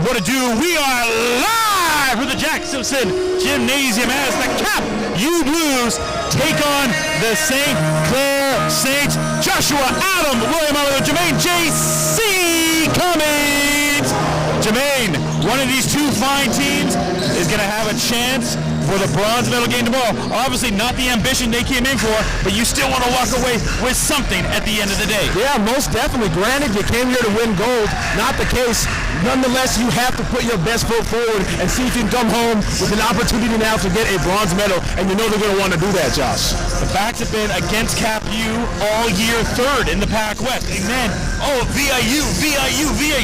what to do. We are live from the Jackson Gymnasium as the Cap U Blues take on the St. Clair Saints. Joshua, Adam, William Oliver, Jermaine, J.C. Cummings. Jermaine, one of these two fine teams is going to have a chance for the bronze medal game tomorrow. Obviously not the ambition they came in for, but you still want to walk away with something at the end of the day. Yeah, most definitely. Granted, you came here to win gold. Not the case. Nonetheless, you have to put your best foot forward and see if you can come home with an opportunity now to get a bronze medal, and you know they're going to want to do that, Josh. The backs have been against Cap U all year, third in the Pac West. And then, VIU,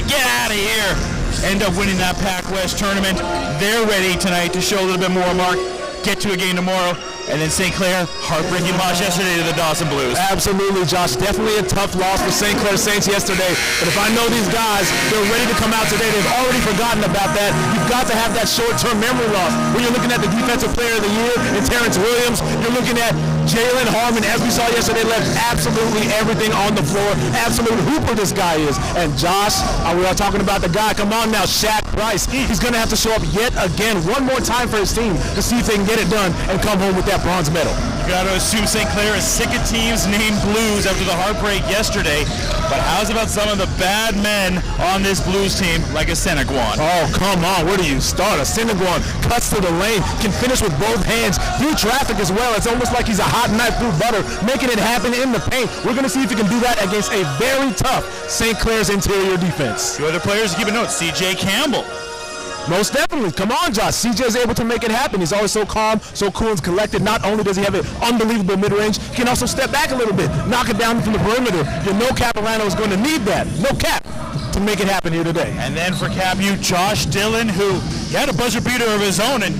get out of here. End up winning that Pac West tournament. They're ready tonight to show a little bit more, Mark. Get to a game tomorrow. And then St. Clair, heartbreaking loss yesterday to the Dawson Blues. Absolutely, Josh. Definitely a tough loss for St. Clair Saints yesterday. But if I know these guys, they're ready to come out today. They've already forgotten about that. You've got to have that short-term memory loss. When you're looking at the Defensive Player of the Year in Terrence Williams, you're looking at Jalen Harmon, as we saw yesterday, left absolutely everything on the floor. Absolute hooper this guy is. And Josh, we are talking about the guy. Come on now, Shaq Price. He's going to have to show up yet again, one more time for his team to see if they can get it done and come home with that bronze medal. You got to assume St. Clair is sick of teams named Blues after the heartbreak yesterday. But how's about some of the bad men on this Blues team, like a Seneguan? Oh, come on. Where do you start? A Seneguan cuts through the lane, can finish with both hands, through traffic as well. It's almost like he's a hot knife through butter, making it happen in the paint. We're going to see if he can do that against a very tough St. Clair's interior defense. Two other players to keep a note, C.J. Campbell. Most definitely. Come on, Josh. CJ is able to make it happen. He's always so calm, so cool and collected. Not only does he have an unbelievable mid-range, he can also step back a little bit, knock it down from the perimeter. You know Capilano is going to need that. No cap to make it happen here today. And then for Cap U, Josh Dillon, who he had a buzzer beater of his own, and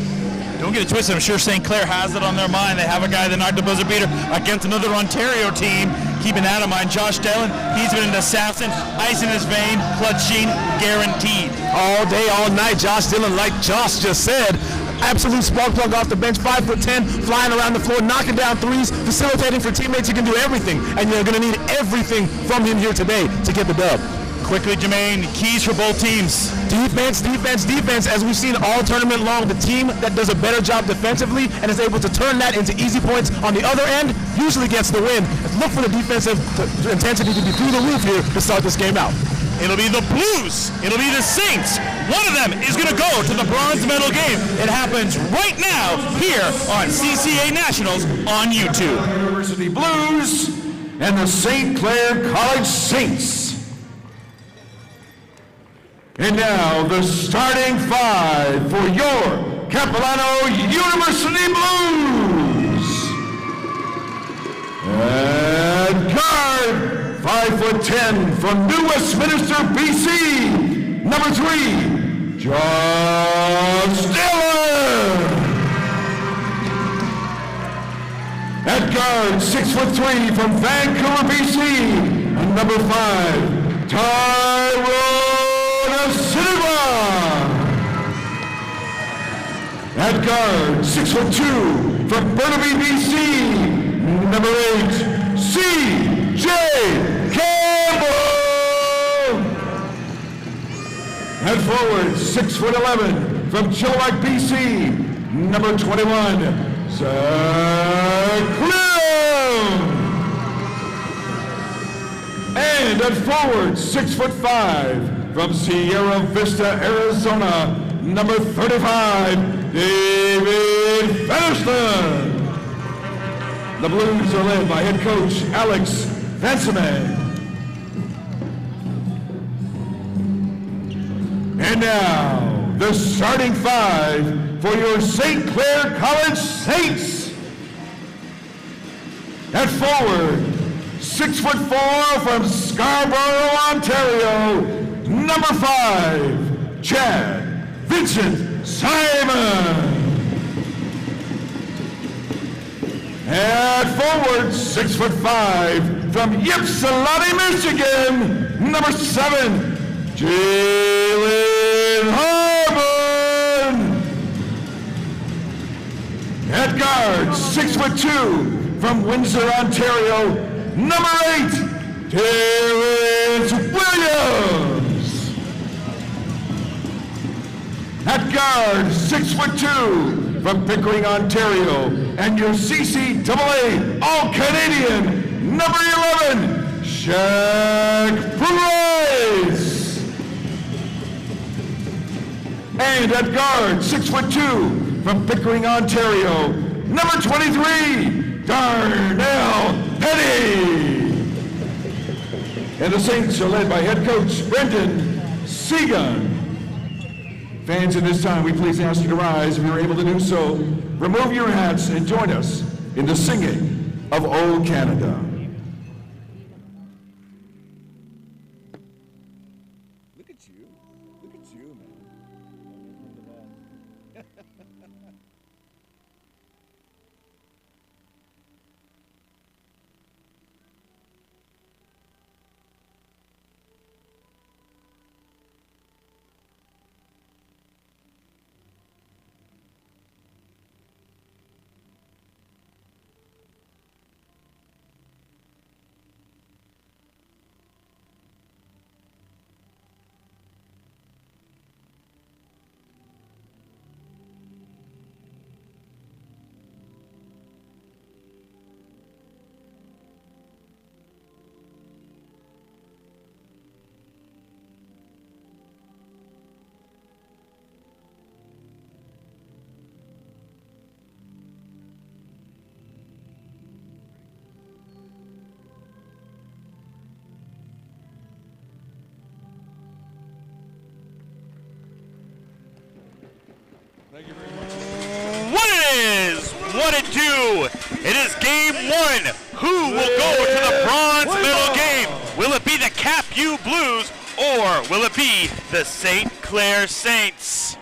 don't get it twisted, I'm sure St. Clair has it on their mind. They have a guy that knocked a buzzer beater against another Ontario team. Keeping that in mind, Josh Dillon, he's been an assassin, ice in his vein, clutching, guaranteed. All day, all night, Josh Dillon, like Josh just said, absolute spark plug off the bench, 5'10", flying around the floor, knocking down threes, facilitating for teammates. He can do everything, and you're going to need everything from him here today to get the dub. Quickly, Jermaine, keys for both teams. Defense, defense, defense. As we've seen all tournament long, the team that does a better job defensively and is able to turn that into easy points on the other end usually gets the win. Look for the defensive intensity to be through the roof here to start this game out. It'll be the Blues. It'll be the Saints. One of them is going to go to the bronze medal game. It happens right now here on CCAA Nationals on YouTube. University Blues and the St. Clair College Saints. And now the starting five for your Capilano University Blues. And guard, 5'10" from New Westminster, BC, number 3, Josh Dillon. At guard, 6'3" from Vancouver, BC, and number 5, Tyrone Silva. At guard, 6'2", from Burnaby, BC, number 8, C.J. Campbell. At forward, 6'11", from Chilliwack, BC, number 21, Zach Clem. And at forward, 6'5", from Sierra Vista, Arizona, number 35, David Featherston. The Blues are led by head coach Alex Vansaman. And now, the starting five for your St. Clair College Saints. At forward, 6'4" from Scarborough, Ontario, number 5, Chad Vincent Simon. At forward, 6'5", from Ypsilanti, Michigan, number 7, Jalen Harmon. At guard, 6'2", from Windsor, Ontario, number 8, Terrence Williams. At guard, 6'2", from Pickering, Ontario, and your CCAA All-Canadian, number 11, Shaq Price. And at guard, 6'2", from Pickering, Ontario, number 23, Darnell Petty. And the Saints are led by head coach Brendan Seagun. Fans, at this time, we please ask you to rise if you're able to do so. Remove your hats and join us in the singing of Old Canada. Look at you. Look at you, man. Thank you very much. What it is, what it do. It is game one. Who will go to the bronze medal game? Will it be the Cap U Blues or will it be the St. Clair Saints?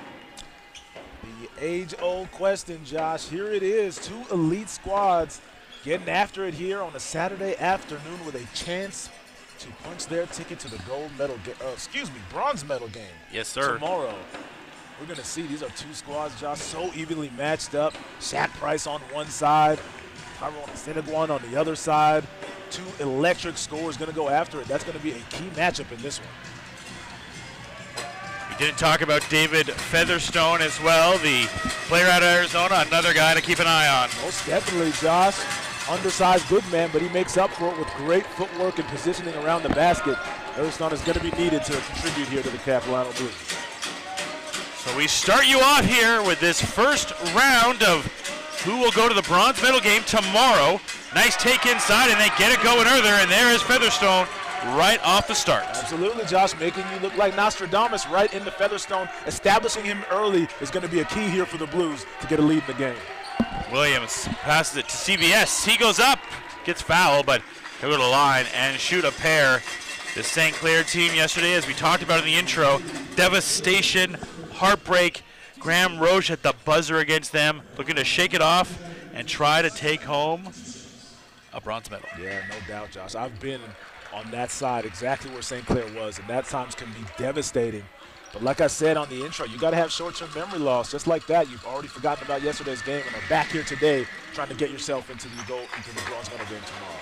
The age-old question, Josh. Here it is, two elite squads getting after it here on a Saturday afternoon with a chance to punch their ticket to the bronze medal game. Yes, sir. Tomorrow. We're going to see these are two squads, Josh, so evenly matched up. Shaq Price on one side, Tyrone Seneguan on the other side. Two electric scorers going to go after it. That's going to be a key matchup in this one. We didn't talk about David Featherstone as well, the player out of Arizona, another guy to keep an eye on. Most definitely, Josh. Undersized good man, but he makes up for it with great footwork and positioning around the basket. Featherstone is going to be needed to contribute here to the Capilano Blues. So we start you off here with this first round of who will go to the bronze medal game tomorrow. Nice take inside, and they get it going earlier, and there is Featherstone right off the start. Absolutely, Josh, making you look like Nostradamus right into Featherstone. Establishing him early is going to be a key here for the Blues to get a lead in the game. Williams passes it to CBS. He goes up, gets fouled, but he'll go to the line and shoot a pair. The St. Clair team yesterday, as we talked about in the intro, devastation, heartbreak. Graham Roche at the buzzer against them, looking to shake it off and try to take home a bronze medal. Yeah, no doubt, Josh. I've been on that side, exactly where St. Clair was, and that times can be devastating. But like I said on the intro, you got to have short-term memory loss. Just like that, you've already forgotten about yesterday's game and are back here today trying to get yourself into the bronze medal game tomorrow.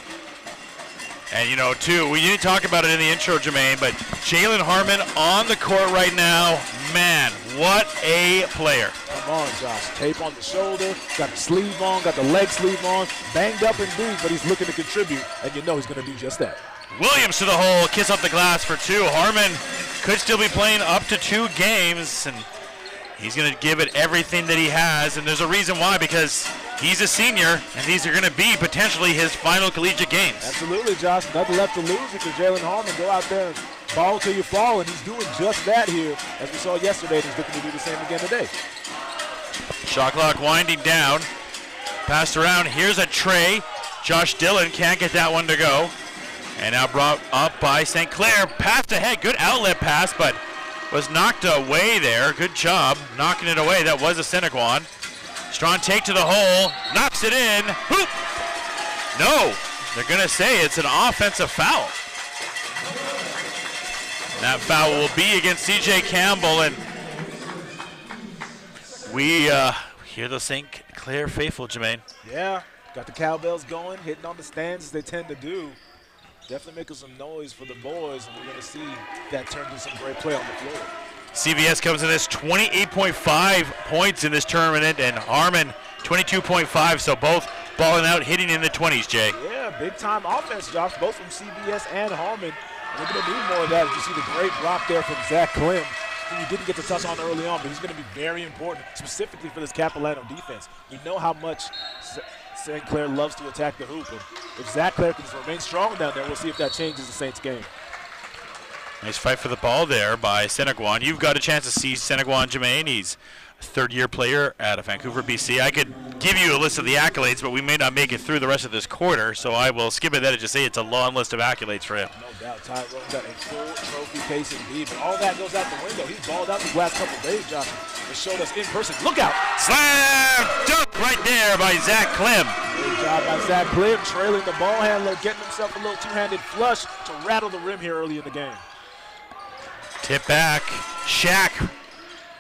And you know, too, we didn't talk about it in the intro, Jermaine, but Jalen Harmon on the court right now, man, what a player. Come on, Josh. Tape on the shoulder, got the sleeve on, got the leg sleeve on, banged up indeed, but he's looking to contribute, and you know he's going to do just that. Williams to the hole, kiss off the glass for two. Harmon could still be playing up to 2 games, and he's going to give it everything that he has, and there's a reason why, because he's a senior, and these are going to be potentially his final collegiate games. Absolutely, Josh. Nothing left to lose because Jalen Harmon go out there and ball till you fall, and he's doing just that here, as we saw yesterday, and he's looking to do the same again today. Shot clock winding down. Passed around. Here's a tray. Josh Dillon can't get that one to go. And now brought up by St. Clair. Passed ahead. Good outlet pass, but was knocked away there. Good job knocking it away. That was a Seneguan. Strong take to the hole. Knocks it in. Hoop! No. They're going to say it's an offensive foul. That foul will be against C.J. Campbell, and we hear the St. Clair faithful, Jermaine. Yeah, got the cowbells going, hitting on the stands as they tend to do. Definitely making some noise for the boys, and we're going to see that turn into some great play on the floor. CVS comes in this 28.5 points in this tournament, and Harmon 22.5, so both balling out, hitting in the 20s, Jay. Yeah, big-time offense, Josh, both from CBS and Harmon. And we're going to need more of that as you see the great block there from Zach Clem, who you didn't get to touch on early on, but he's going to be very important, specifically for this Capilano defense. We know how much St. Clair loves to attack the hoop, and if Zach Clair can remain strong down there, we'll see if that changes the Saints' game. Nice fight for the ball there by Seneguan. You've got a chance to see Seneguan Jermaine. He's a third-year player out of Vancouver, BC. I could give you a list of the accolades, but we may not make it through the rest of this quarter, so I will skip it that and just say it's a long list of accolades for him. No doubt, Tyrone's got a full trophy case indeed, but all that goes out the window. He's balled out these last couple days, Josh. It showed us in person. Look out! Slam dunk right there by Zach Clem. Great job by Zach Clem, trailing the ball handler, getting himself a little two-handed flush to rattle the rim here early in the game. Tip back. Shaq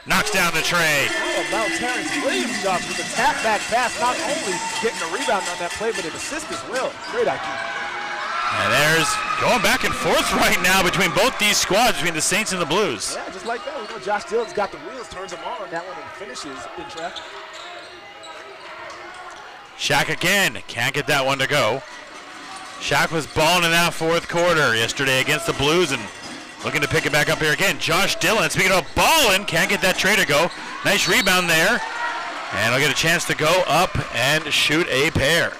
knocks down the tray. How about Terrence Williams, Josh, with a tap-back pass, not only getting a rebound on that play, but an assist as well. Great IQ. And there's going back and forth right now between both these squads, between the Saints and the Blues. Yeah, just like that. We know Josh Dillon's got the wheels, turns them on that one, and finishes in traffic. Shaq again. Can't get that one to go. Shaq was balling in that fourth quarter yesterday against the Blues and looking to pick it back up here again. Josh Dillon, speaking of balling, can't get that tray to go. Nice rebound there. And he'll get a chance to go up and shoot a pair.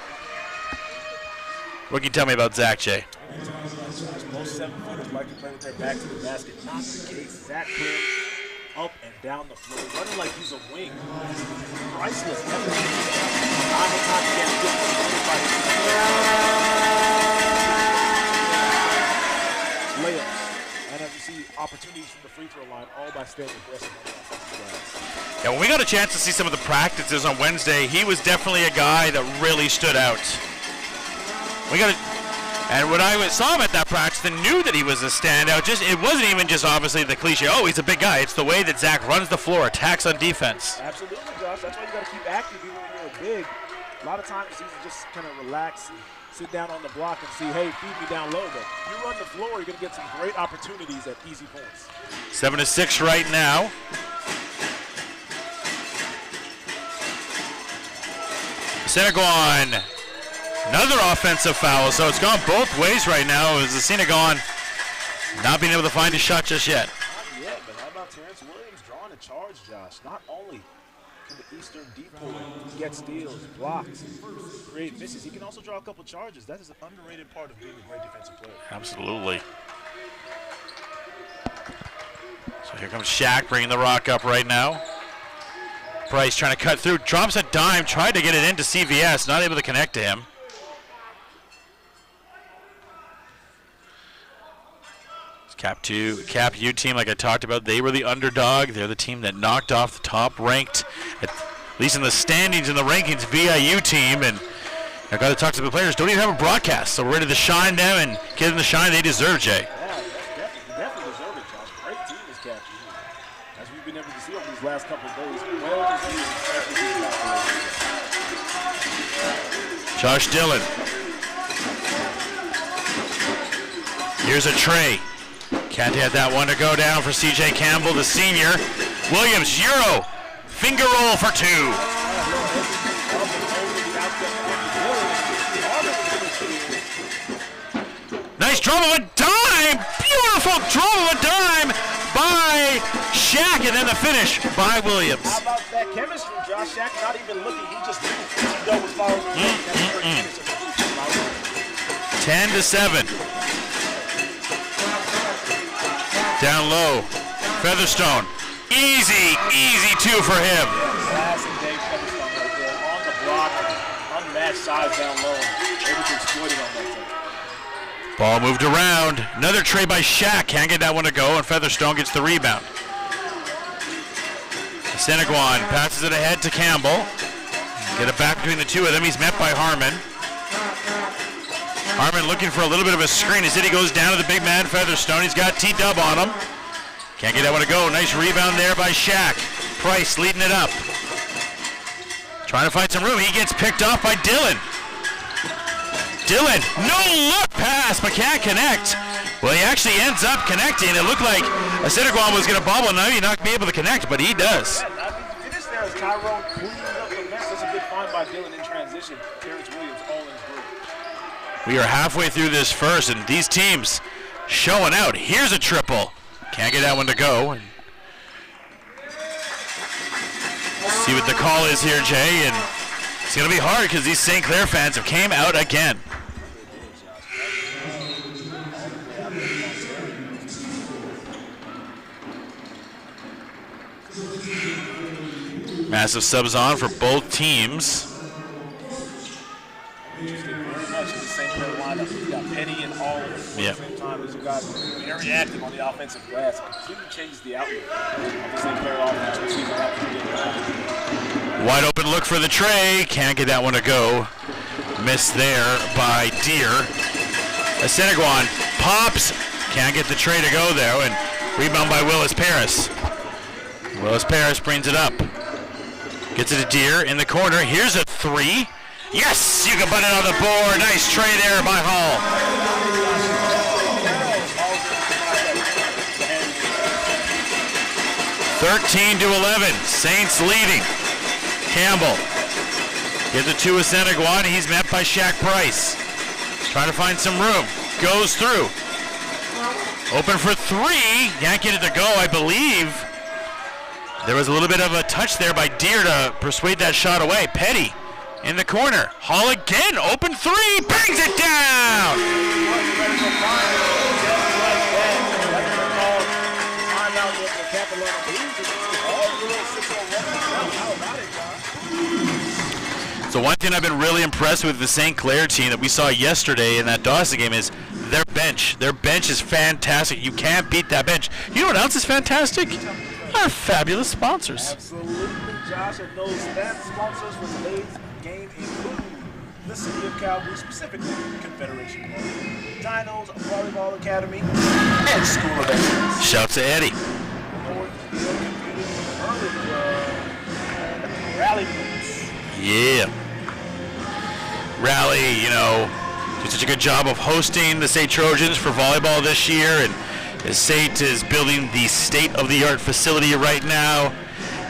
What can you tell me about Zach, Jay? Most 7-footers like to play with their back to the basket. Not the case. Zach Clem up and down the floor, running like he's a wing. Priceless. Layups. And as you see, opportunities from the free throw line, all by staying aggressive on the offensive glass. Yeah, when we got a chance to see some of the practices on Wednesday, he was definitely a guy that really stood out. And when I saw him at that practice and knew that he was a standout, it wasn't even just obviously the cliche, oh, he's a big guy. It's the way that Zach runs the floor, attacks on defense. Absolutely, Josh. That's why you got to keep active even when you're big. A lot of times it's easy to just kind of relax and sit down on the block and see, hey, feed me down low. But you run the floor, you're going to get some great opportunities at easy points. 7-6 right now. Seneguan, another offensive foul, so it's gone both ways right now as the Seneguan not being able to find his shot just yet. Not yet, but how about Terrence Williams drawing a charge, Josh? Not only can the Eastern depot get steals, blocks, create misses, he can also draw a couple charges. That is an underrated part of being a great defensive player. Absolutely. So here comes Shaq bringing the rock up right now. Price trying to cut through, drops a dime, tried to get it into CVS, not able to connect to him. Cap U team, like I talked about, they were the underdog. They're the team that knocked off the top-ranked, at least in the standings in the rankings, VIU team. And I got to talk to the players. Don't even have a broadcast, so we're ready to shine them and give them the shine they deserve, Jay. Yeah, definitely deserve it, Josh. Great team is Cap U. As we've been able to see over these last couple of days, Josh Dillon. Here's a tray. Can't get that one to go down for C.J. Campbell, the senior. Williams, Euro, finger roll for two. Nice drop of a dime, beautiful drop of a dime by Shaq, and then the finish by Williams. How about that chemistry, Josh? Shaq not even looking, he just knew he was following. 10-7. Down low, Featherstone. Easy two for him. Classic Dave Featherstone right there on the block, unmatched size down low. Able to exploit it on that side. Ball moved around. Another tray by Shaq. Can't get that one to go, and Featherstone gets the rebound. Seneguan passes it ahead to Campbell. Get it back between the two of them. He's met by Harmon. Harmon looking for a little bit of a screen. As he goes down to the big man, Featherstone. He's got T-Dub on him. Can't get that one to go. Nice rebound there by Shaq. Price leading it up. Trying to find some room. He gets picked off by Dillon. Dillon, no look pass, but can't connect. Well, he actually ends up connecting. It looked like Asenaguan was going to bobble. Now he's not going to be able to connect, but he does. Yeah, I mean, the finish there is Tyrone cleaning up the mess. That's a good find by Dylan in transition. Terrence Williams all in his group. We are halfway through this first, and these teams showing out. Here's a triple. Can't get that one to go. And see what the call is here, Jay. And it's going to be hard because these St. Clair fans have came out again. Massive subs on for both teams. Interesting very much in the St. Clair lineup. You got Petty and all at the same time as you got very active on the offensive glass. Completely changes the outlook of the St. Clair offense. We'll see what happens. Wide open look for the tray. Can't get that one to go. Missed there by Deer. Asenaguan pops. Can't get the tray to go though. And rebound by Willis Paris. Willis Paris brings it up. Gets it to Deer in the corner. Here's a three. Yes, you can put it on the board. Nice tray there by Hall. 13-11. Saints leading. Campbell gives it to Asenaguan. He's met by Shaq Price. Trying to find some room. Goes through. Open for three. Can't get it to go, I believe. There was a little bit of a touch there by Deer to persuade that shot away. Petty in the corner. Hall again. Open three. Bangs it down. So one thing I've been really impressed with the St. Clair team that we saw yesterday in that Dawson game is their bench. Their bench is fantastic. You can't beat that bench. You know what else is fantastic? Our fabulous sponsors. Absolutely, Josh, and those sponsors for today's game include the City of Calgary, specifically Confederation Park, Dinos Volleyball Academy, and School of Excellence. Shout to Eddie. North Community Early Club and Rally Boots. Yeah. Rally, you know, did such a good job of hosting the State Trojans for volleyball this year, and the state is building the state-of-the-art facility right now.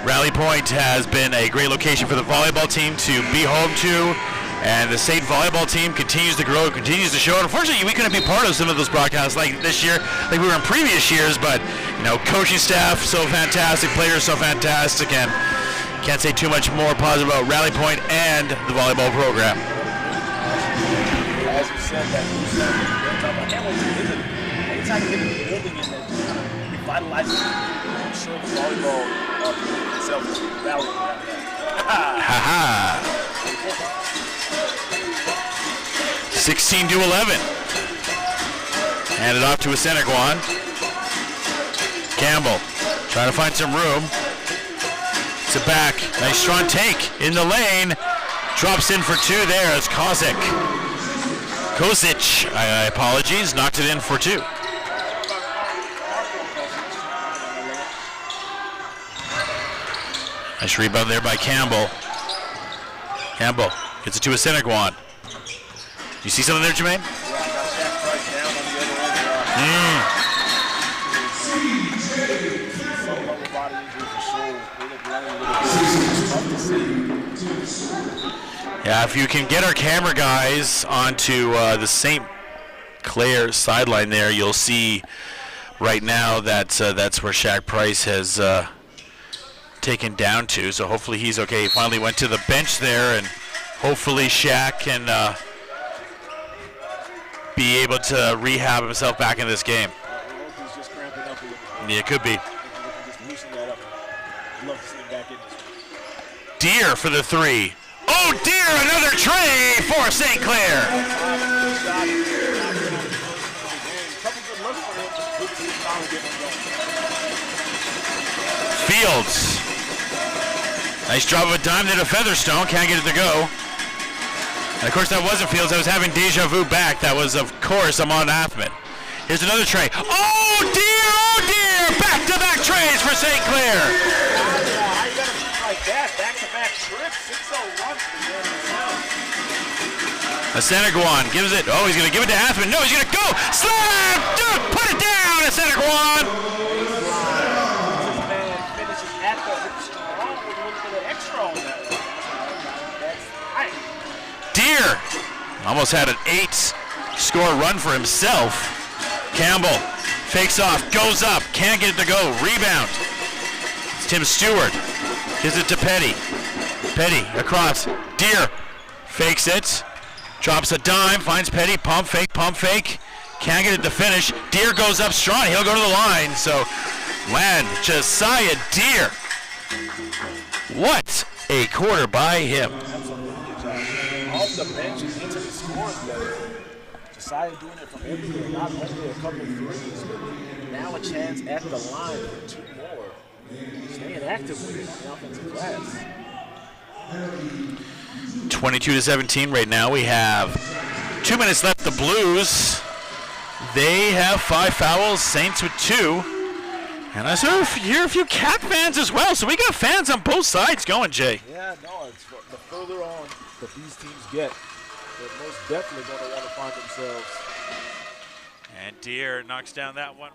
Rally Point has been a great location for the volleyball team to be home to, and the state volleyball team continues to grow, continues to show. Unfortunately, we couldn't be part of some of those broadcasts like this year, like we were in previous years, but, you know, coaching staff so fantastic, players so fantastic, and can't say too much more positive about Rally Point and the volleyball program. As you said, that I can't wait to visit it. Anytime you get in the building and then revitalizing I'm sure the volleyball community itself is valuable around that. Ha-ha. 16-11. Handed off to Asenaguan. Campbell trying to find some room. It's a back. Nice strong take in the lane. Drops in for two there as Kosic, apologies, knocked it in for two. Nice rebound there by Campbell. Campbell gets it to Asenaguan. You see something there, Jermaine? Yeah, if you can get our camera guys onto the St. Clair sideline there, you'll see right now that that's where Shaq Price has taken down to. So hopefully he's okay. He finally went to the bench there, and hopefully Shaq can be able to rehab himself back in this game. Yeah, it could be. Deer for the three. Oh dear, another tray for St. Clair. Fields. Nice job of a dime there to Featherstone. Can't get it to go. And of course that wasn't Fields. I was having deja vu back. That was, of course, Amon Athman. Here's another tray. Oh dear, oh dear. Back-to-back trays for St. Clair. How you got to like that? Back-to-back trips. 601 for the Asenaguan gives it. Oh, he's going to give it to Athman. No, he's going to go. Slam! Dude, put it down, Asenaguan! This man finishes at the strong with a little bit of extra on that one. That's right. Deer almost had an 8-score run for himself. Campbell fakes off, goes up, can't get it to go. Rebound. It's Tim Stewart. Gives it to Petty. Petty across. Deer fakes it. Drops a dime, finds Petty, pump fake, can't get it to finish. Deer goes up strong, he'll go to the line. So, land Josiah Deer. What a quarter by him. Off the bench and into the scoring level. Josiah doing it from everywhere, not only a couple of threes, but now a chance at the line for 2 more. Staying active with it on the offensive glass. 22-17 right now. We have 2 minutes left. The Blues, they have 5 fouls. Saints with 2. And I hear a few Cat fans as well. So we got fans on both sides going, Jay. Yeah, no, it's the further on that these teams get, they're most definitely going to want to find themselves. And Deer knocks down that one.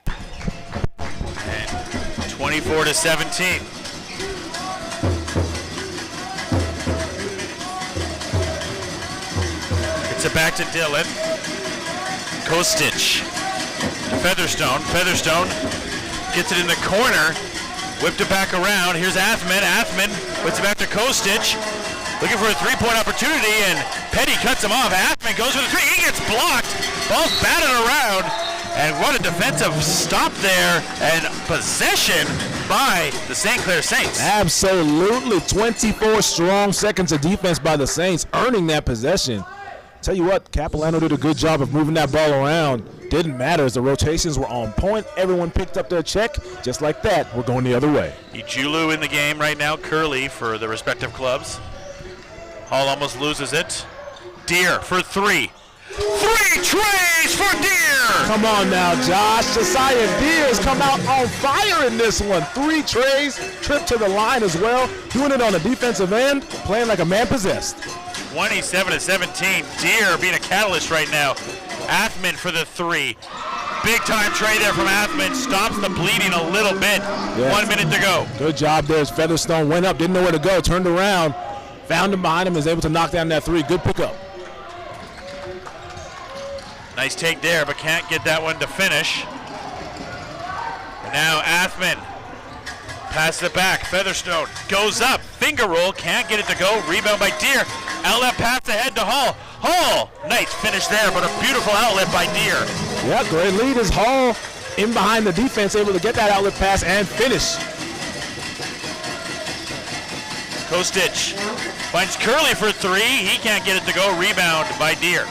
And 24-17. It's it back to Dylan. Kostic. Featherstone. Featherstone gets it in the corner. Whipped it back around. Here's Athman. Athman puts it back to Kostic. Looking for a 3-point opportunity, and Petty cuts him off. Athman goes for the 3. He gets blocked. Ball's batted around. And what a defensive stop there, and possession by the St. Clair Saints. Absolutely. 24 strong seconds of defense by the Saints, earning that possession. Tell you what, Capilano did a good job of moving that ball around. Didn't matter as the rotations were on point. Everyone picked up their check. Just like that, we're going the other way. Ijulu in the game right now, Curley for the respective clubs. Hall almost loses it. Deer for 3. 3 trays for Deer! Come on now, Josh. Josiah Deer has come out on fire in this one. 3 trays, trip to the line as well. Doing it on the defensive end, playing like a man possessed. 27-17. Deer being a catalyst right now. Athman for the 3. Big time tray there from Athman. Stops the bleeding a little bit. Yeah. 1 minute to go. Good job there as Featherstone went up, didn't know where to go, turned around, found him behind him, is able to knock down that 3. Good pickup. Nice take there, but can't get that one to finish. And now Athman passes it back. Featherstone goes up. Finger roll. Can't get it to go. Rebound by Deer. Outlet pass ahead to Hall. Hall. Nice finish there, but a beautiful outlet by Deer. Yeah, great lead is Hall in behind the defense, able to get that outlet pass and finish. Kostic finds Curley for 3. He can't get it to go. Rebound by Deer.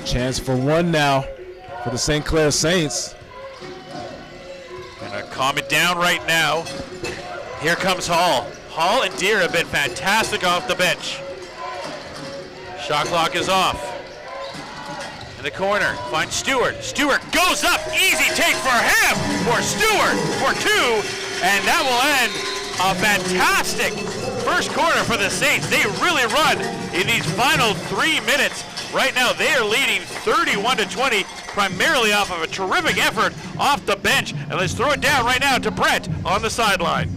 Chance for 1 now for the St. Clair Saints. Gonna calm it down right now. Here comes Hall. Hall and Deer have been fantastic off the bench. Shot clock is off. In the corner, finds Stewart. Stewart goes up. Easy take for him. For Stewart for 2. And that will end a fantastic first quarter for the Saints. They really run in these final 3 minutes. Right now, they are leading 31-20, primarily off of a terrific effort off the bench. And let's throw it down right now to Brett on the sideline.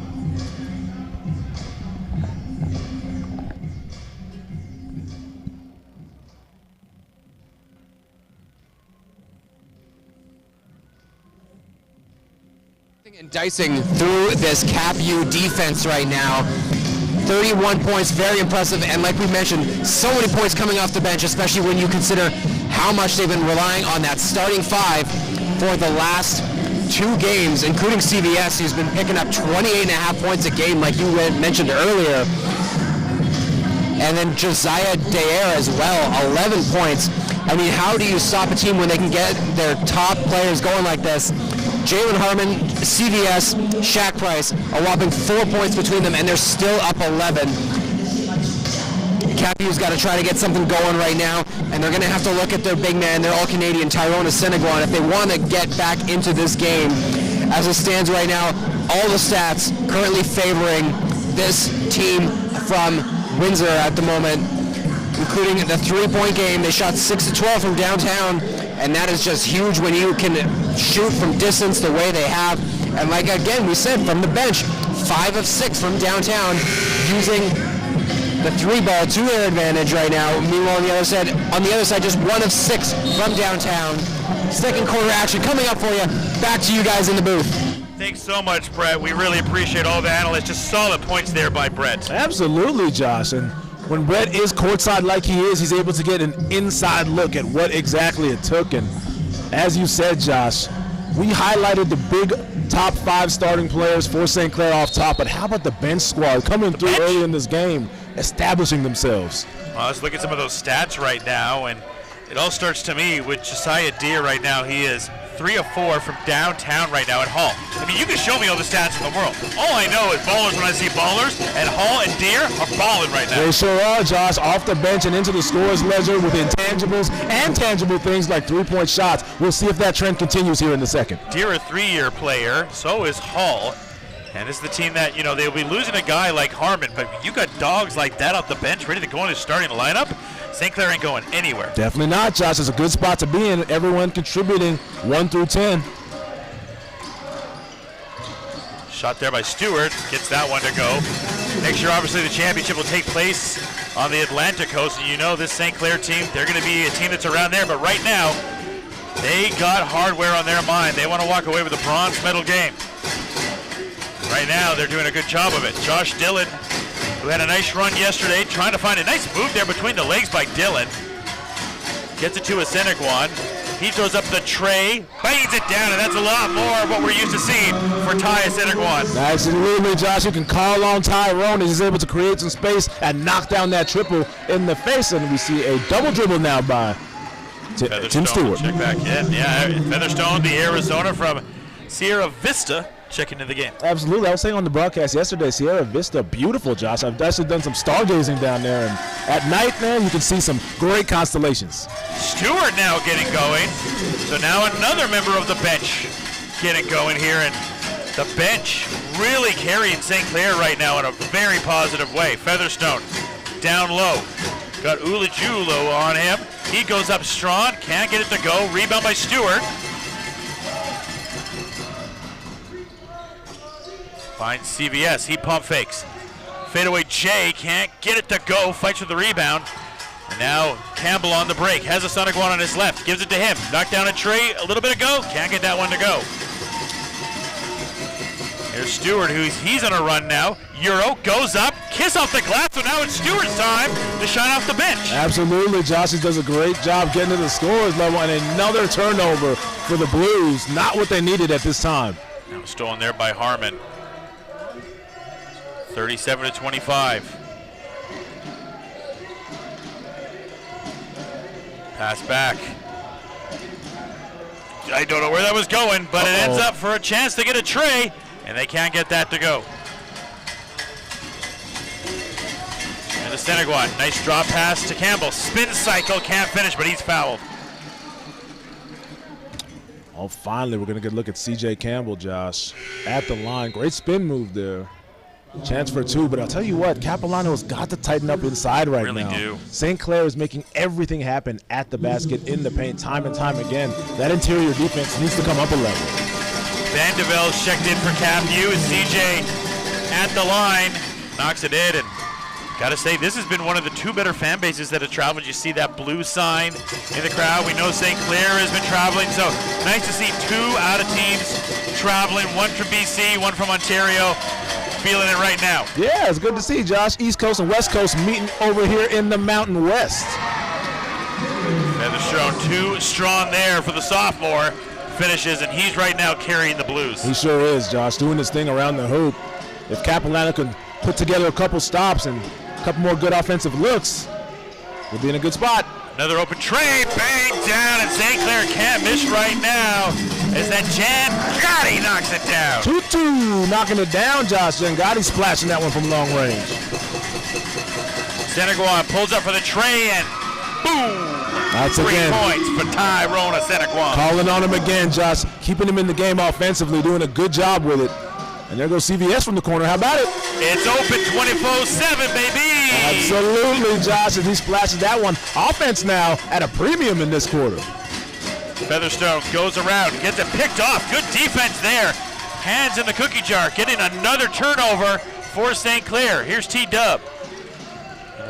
And dicing through this Cap U defense right now. 31 points, very impressive, and like we mentioned, so many points coming off the bench, especially when you consider how much they've been relying on that starting 5 for the last 2 games, including CVS, who's been picking up 28.5 points a game, like you mentioned earlier. And then Josiah Dayer as well, 11 points. I mean, how do you stop a team when they can get their top players going like this? Jalen Harmon, CVS, Shaq Price, a whopping 4 points between them, and they're still up 11. Capu's got to try to get something going right now, and they're going to have to look at their big man, their all-Canadian Tyrone Asenaguan, if they want to get back into this game. As it stands right now, all the stats currently favoring this team from Windsor at the moment. including the three-point game. They shot 6 of 12 from downtown, and that is just huge when you can shoot from distance the way they have. And like again, we said from the bench, 5 of 6 from downtown, using the 3-ball to their advantage right now. Meanwhile, on the other side, just 1 of 6 from downtown. Second quarter action coming up for you. Back to you guys in the booth. Thanks so much, Brett. We really appreciate all the analysts. Just solid points there by Brett. Absolutely, Josh. And when Brett is courtside like he is, he's able to get an inside look at what exactly it took. And as you said, Josh, we highlighted the big top 5 starting players for St. Clair off top, but how about the bench squad coming through early in this game, establishing themselves? Well, let's look at some of those stats right now, and it all starts to me with Josiah Deere right now. He is 3 of 4 from downtown right now at Hall. I mean, you can show me all the stats in the world. All I know is ballers when I see ballers, and Hall and Deere are balling right now. They sure are, Josh. Off the bench and into the scorer's ledger with intangibles and tangible things like 3-point shots. We'll see if that trend continues here in the second. Deere, a 3-year player. So is Hall. And this is the team that, you know, they'll be losing a guy like Harmon, but you got dogs like that off the bench ready to go in the starting lineup. St. Clair ain't going anywhere. Definitely not, Josh. It's a good spot to be in. Everyone contributing 1 through 10. Shot there by Stewart. Gets that one to go. Next year, obviously, the championship will take place on the Atlantic coast. And you know this St. Clair team, they're going to be a team that's around there. But right now, they got hardware on their mind. They want to walk away with a bronze medal game. Right now, they're doing a good job of it. Josh Dillon, who had a nice run yesterday, trying to find a nice move there between the legs by Dillon. Gets it to a Seneguan. He throws up the tray, bangs it down, and that's a lot more of what we're used to seeing for Ty Seneguan. Absolutely, Josh. You can call on Tyrone. He's able to create some space and knock down that triple in the face, and we see a double dribble now by Tim Stewart. Check back in. Yeah, Featherstone, the Arizona from Sierra Vista, checking into the game. Absolutely. I was saying on the broadcast yesterday, Sierra Vista, beautiful, Josh. I've actually done some stargazing down there, and at night, man, you can see some great constellations. Stewart now getting going. So now another member of the bench getting going here, and the bench really carrying St. Clair right now in a very positive way. Featherstone down low. Got Ulajulo on him. He goes up strong, can't get it to go. Rebound by Stewart. Finds CBS, he pump fakes. Fadeaway Jay can't get it to go, fights for the rebound. And now Campbell on the break, has a Seneguan on his left, gives it to him. Knocked down a tray, a little bit ago, can't get that one to go. Here's Stewart, he's on a run now. Euro goes up, kiss off the glass, so now it's Stewart's time to shine off the bench. Absolutely, Josh does a great job getting to the scorer's level, and another turnover for the Blues. Not what they needed at this time. Now stolen there by Harmon. 37-25. Pass back. I don't know where that was going, but it ends up for a chance to get a tray, and they can't get that to go. And the Seneguan, nice drop pass to Campbell. Spin cycle, can't finish, but he's fouled. Oh, finally, we're going to get a look at C.J. Campbell, Josh, at the line. Great spin move there. Chance for 2, but I'll tell you what, Capilano has got to tighten up inside right now. Really do. St. Clair is making everything happen at the basket, in the paint, time and time again. That interior defense needs to come up a level. Vandevel's checked in for Cap U. CJ at the line, knocks it in, and gotta say, this has been one of the 2 better fan bases that have traveled. You see that blue sign in the crowd. We know St. Clair has been traveling, so nice to see 2 out of teams traveling, 1 from BC, 1 from Ontario. Feeling it right now. Yeah, it's good to see, Josh. East Coast and West Coast meeting over here in the Mountain West. Featherstone too strong there for the sophomore. Finishes, and he's right now carrying the Blues. He sure is, Josh, doing his thing around the hoop. If Capilano can put together a couple stops and a couple more good offensive looks, we'll be in a good spot. Another open tray, bang down, and St. Clair can't miss right now as that Giangotti knocks it down. 2-2, knocking it down, Josh. Giangotti splashing that one from long range. Seneguan pulls up for the tray, and boom! That's 3 again. points for Tyrone Seneguan. Calling on him again, Josh. Keeping him in the game offensively, doing a good job with it. And there goes CVS from the corner. How about it? It's open 24/7, baby. Absolutely, Josh, as he splashes that one. Offense now at a premium in this quarter. Featherstone goes around, gets it picked off. Good defense there. Hands in the cookie jar, getting another turnover for St. Clair. Here's T-Dub.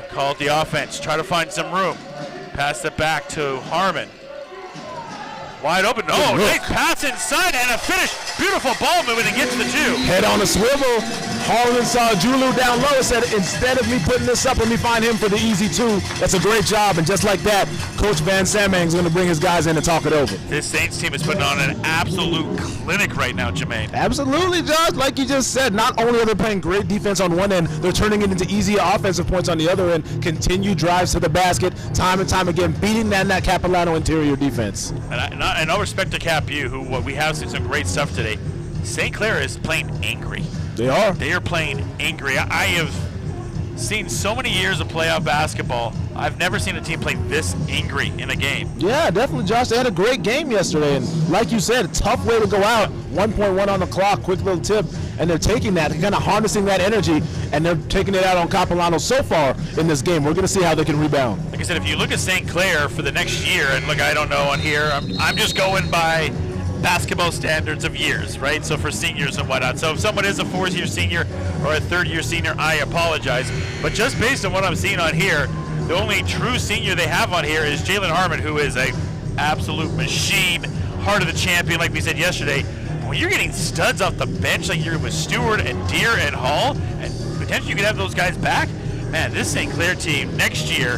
Called the offense, try to find some room. Pass it back to Harmon. Wide open. Oh, nice pass inside and a finish. Beautiful ball movement and gets the two. Head on a swivel. Harlan saw Julu down low and said, instead of me putting this up, let me find him for the easy two. That's a great job. And just like that, Coach Van Samang's going to bring his guys in and talk it over. This Saints team is putting on an absolute clinic right now, Jermaine. Absolutely, Josh. Like you just said, not only are they playing great defense on one end, they're turning it into easier offensive points on the other end. Continued drives to the basket, time and time again, beating that Capilano interior defense. And all respect to Cap U, who we have seen some great stuff today. St. Clair is playing angry. They are. They are playing angry. I have seen so many years of playoff basketball. I've never seen a team play this angry in a game. Yeah, definitely, Josh. They had a great game yesterday, and like you said, a tough way to go out. 1.1 on the clock, quick little tip, and they're taking that, kind of harnessing that energy, and they're taking it out on Capilano so far in this game. We're going to see how they can rebound. Like I said, if you look at St. Clair for the next year, and look, I don't know on here, I'm just going by basketball standards of years, right? So for seniors and whatnot. So if someone is a fourth-year senior or a third-year senior, I apologize. But just based on what I'm seeing on here, the only true senior they have on here is Jalen Harmon, who is a absolute machine, heart of the champion, like we said yesterday. When you're getting studs off the bench like you're with Stewart and Deere and Hall, and potentially you could have those guys back, man, this St. Clair team next year,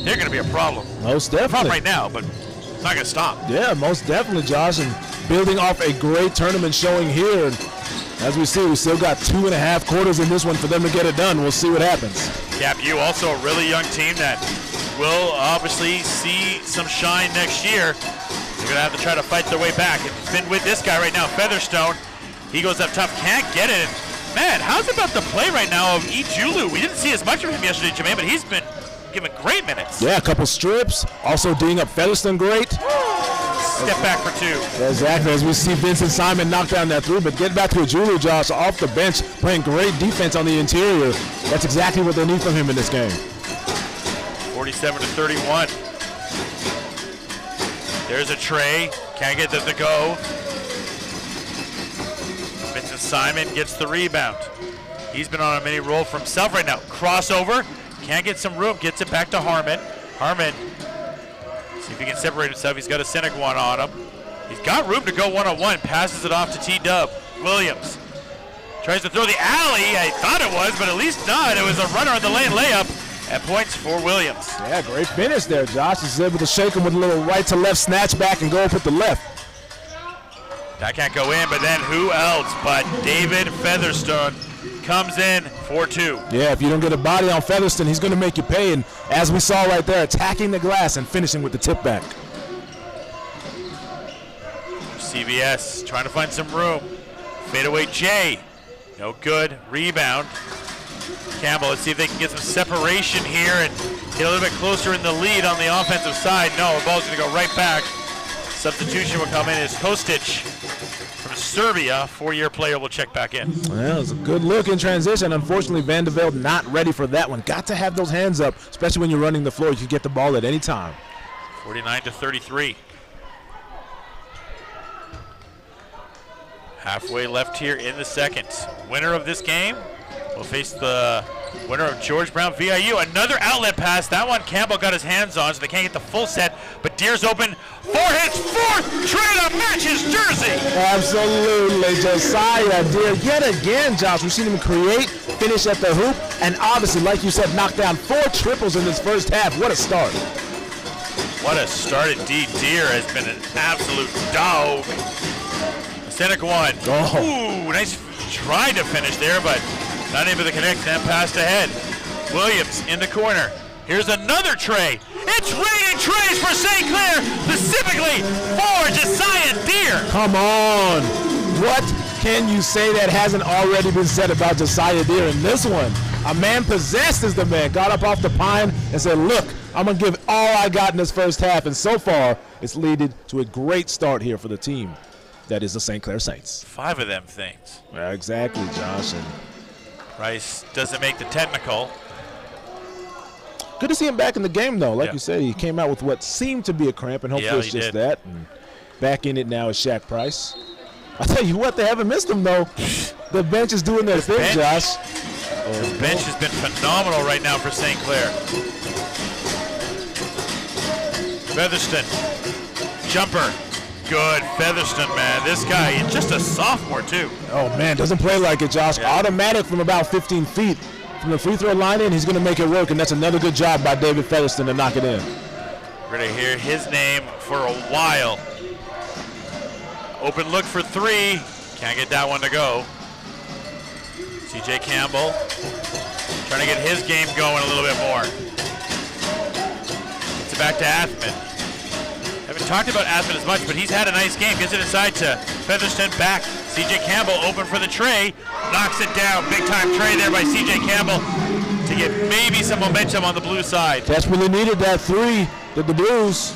they're going to be a problem. Most definitely. Problem right now, but it's not going to stop. Yeah, most definitely, Josh, and building off a great tournament showing here. And as we see, we still got 2.5 quarters in this one for them to get it done. We'll see what happens. Cap U, also a really young team that will obviously see some shine next year. They're going to have to try to fight their way back. It's been with this guy right now, Featherstone. He goes up tough, can't get it. Man, how's about the play right now of Ejulu? We didn't see as much of him yesterday, Jermaine, but he's been given great minutes. Yeah, a couple strips. Also D'ing up Featherstone great. Step back for two. Exactly, as we see Vincent Simon knock down that three, but get back to Ejulu, Josh, off the bench, playing great defense on the interior. That's exactly what they need from him in this game. 47-31. There's a tray, can't get it to go. Vincent Simon gets the rebound. He's been on a mini roll for himself right now. Crossover, can't get some room, gets it back to Harmon. Harmon, see if he can separate himself. He's got a Seneguan on him. He's got room to go one-on-one, passes it off to T-Dub. Williams tries to throw the alley. I thought it was, but at least not. It was a runner on the lane layup. And points for Williams. Yeah, great finish there, Josh. He's able to shake him with a little right to left snatch back and go up with the left. That can't go in, but then who else but David Featherstone comes in for two. Yeah, if you don't get a body on Featherstone, he's going to make you pay. And as we saw right there, attacking the glass and finishing with the tip back. CBS trying to find some room. Fadeaway J, no good. Rebound. Campbell, let's see if they can get some separation here and get a little bit closer in the lead on the offensive side. No, the ball's going to go right back. Substitution will come in as Kostic from Serbia, 4-year player, will check back in. Well, it was a good look in transition. Unfortunately, Van de Velde not ready for that one. Got to have those hands up, especially when you're running the floor. You can get the ball at any time. 49-33. Halfway left here in the second. Winner of this game will face the winner of George Brown VIU. Another outlet pass. That one Campbell got his hands on, so they can't get the full set. But Deere's open. 4 hits, 4th try to match his jersey. Absolutely, Josiah Deere. Yet again, Josh, we've seen him create, finish at the hoop, and obviously, like you said, knock down 4 triples in this first half. What a start. What a start indeed. Deere has been an absolute dog. Seneca one. Oh. Ooh, nice try to finish there, but not able to connect and passed ahead. Williams in the corner. Here's another tray. It's raining trays for St. Clair, specifically for Josiah Deere. Come on. What can you say that hasn't already been said about Josiah Deere in this one? A man possessed is the man. Got up off the pine and said, look, I'm going to give all I got in this first half. And so far, it's leading to a great start here for the team. That is the St. Clair Saints. 5 of them things. Yeah, exactly, Josh. And Rice doesn't make the technical. Good to see him back in the game, though. Like you said, he came out with what seemed to be a cramp, and hopefully it's just that. And back in it now is Shaq Price. I tell you what, they haven't missed him, though. The bench is doing their thing, Josh. The bench has been phenomenal right now for St. Clair. Featherston, jumper. Good, Featherston, man. This guy, he's just a sophomore, too. Oh, man, doesn't play like it, Josh. Yeah. Automatic from about 15 feet. From the free throw line in, he's going to make it work, and that's another good job by David Featherston to knock it in. We're going to hear his name for a while. Open look for three. Can't get that one to go. CJ Campbell trying to get his game going a little bit more. Gets it back to Athman. Haven't talked about Athman as much, but he's had a nice game. Gets it inside to Featherston back. CJ Campbell open for the tray. Knocks it down. Big time tray there by CJ Campbell to get maybe some momentum on the blue side. Desperately needed that three, the Blues.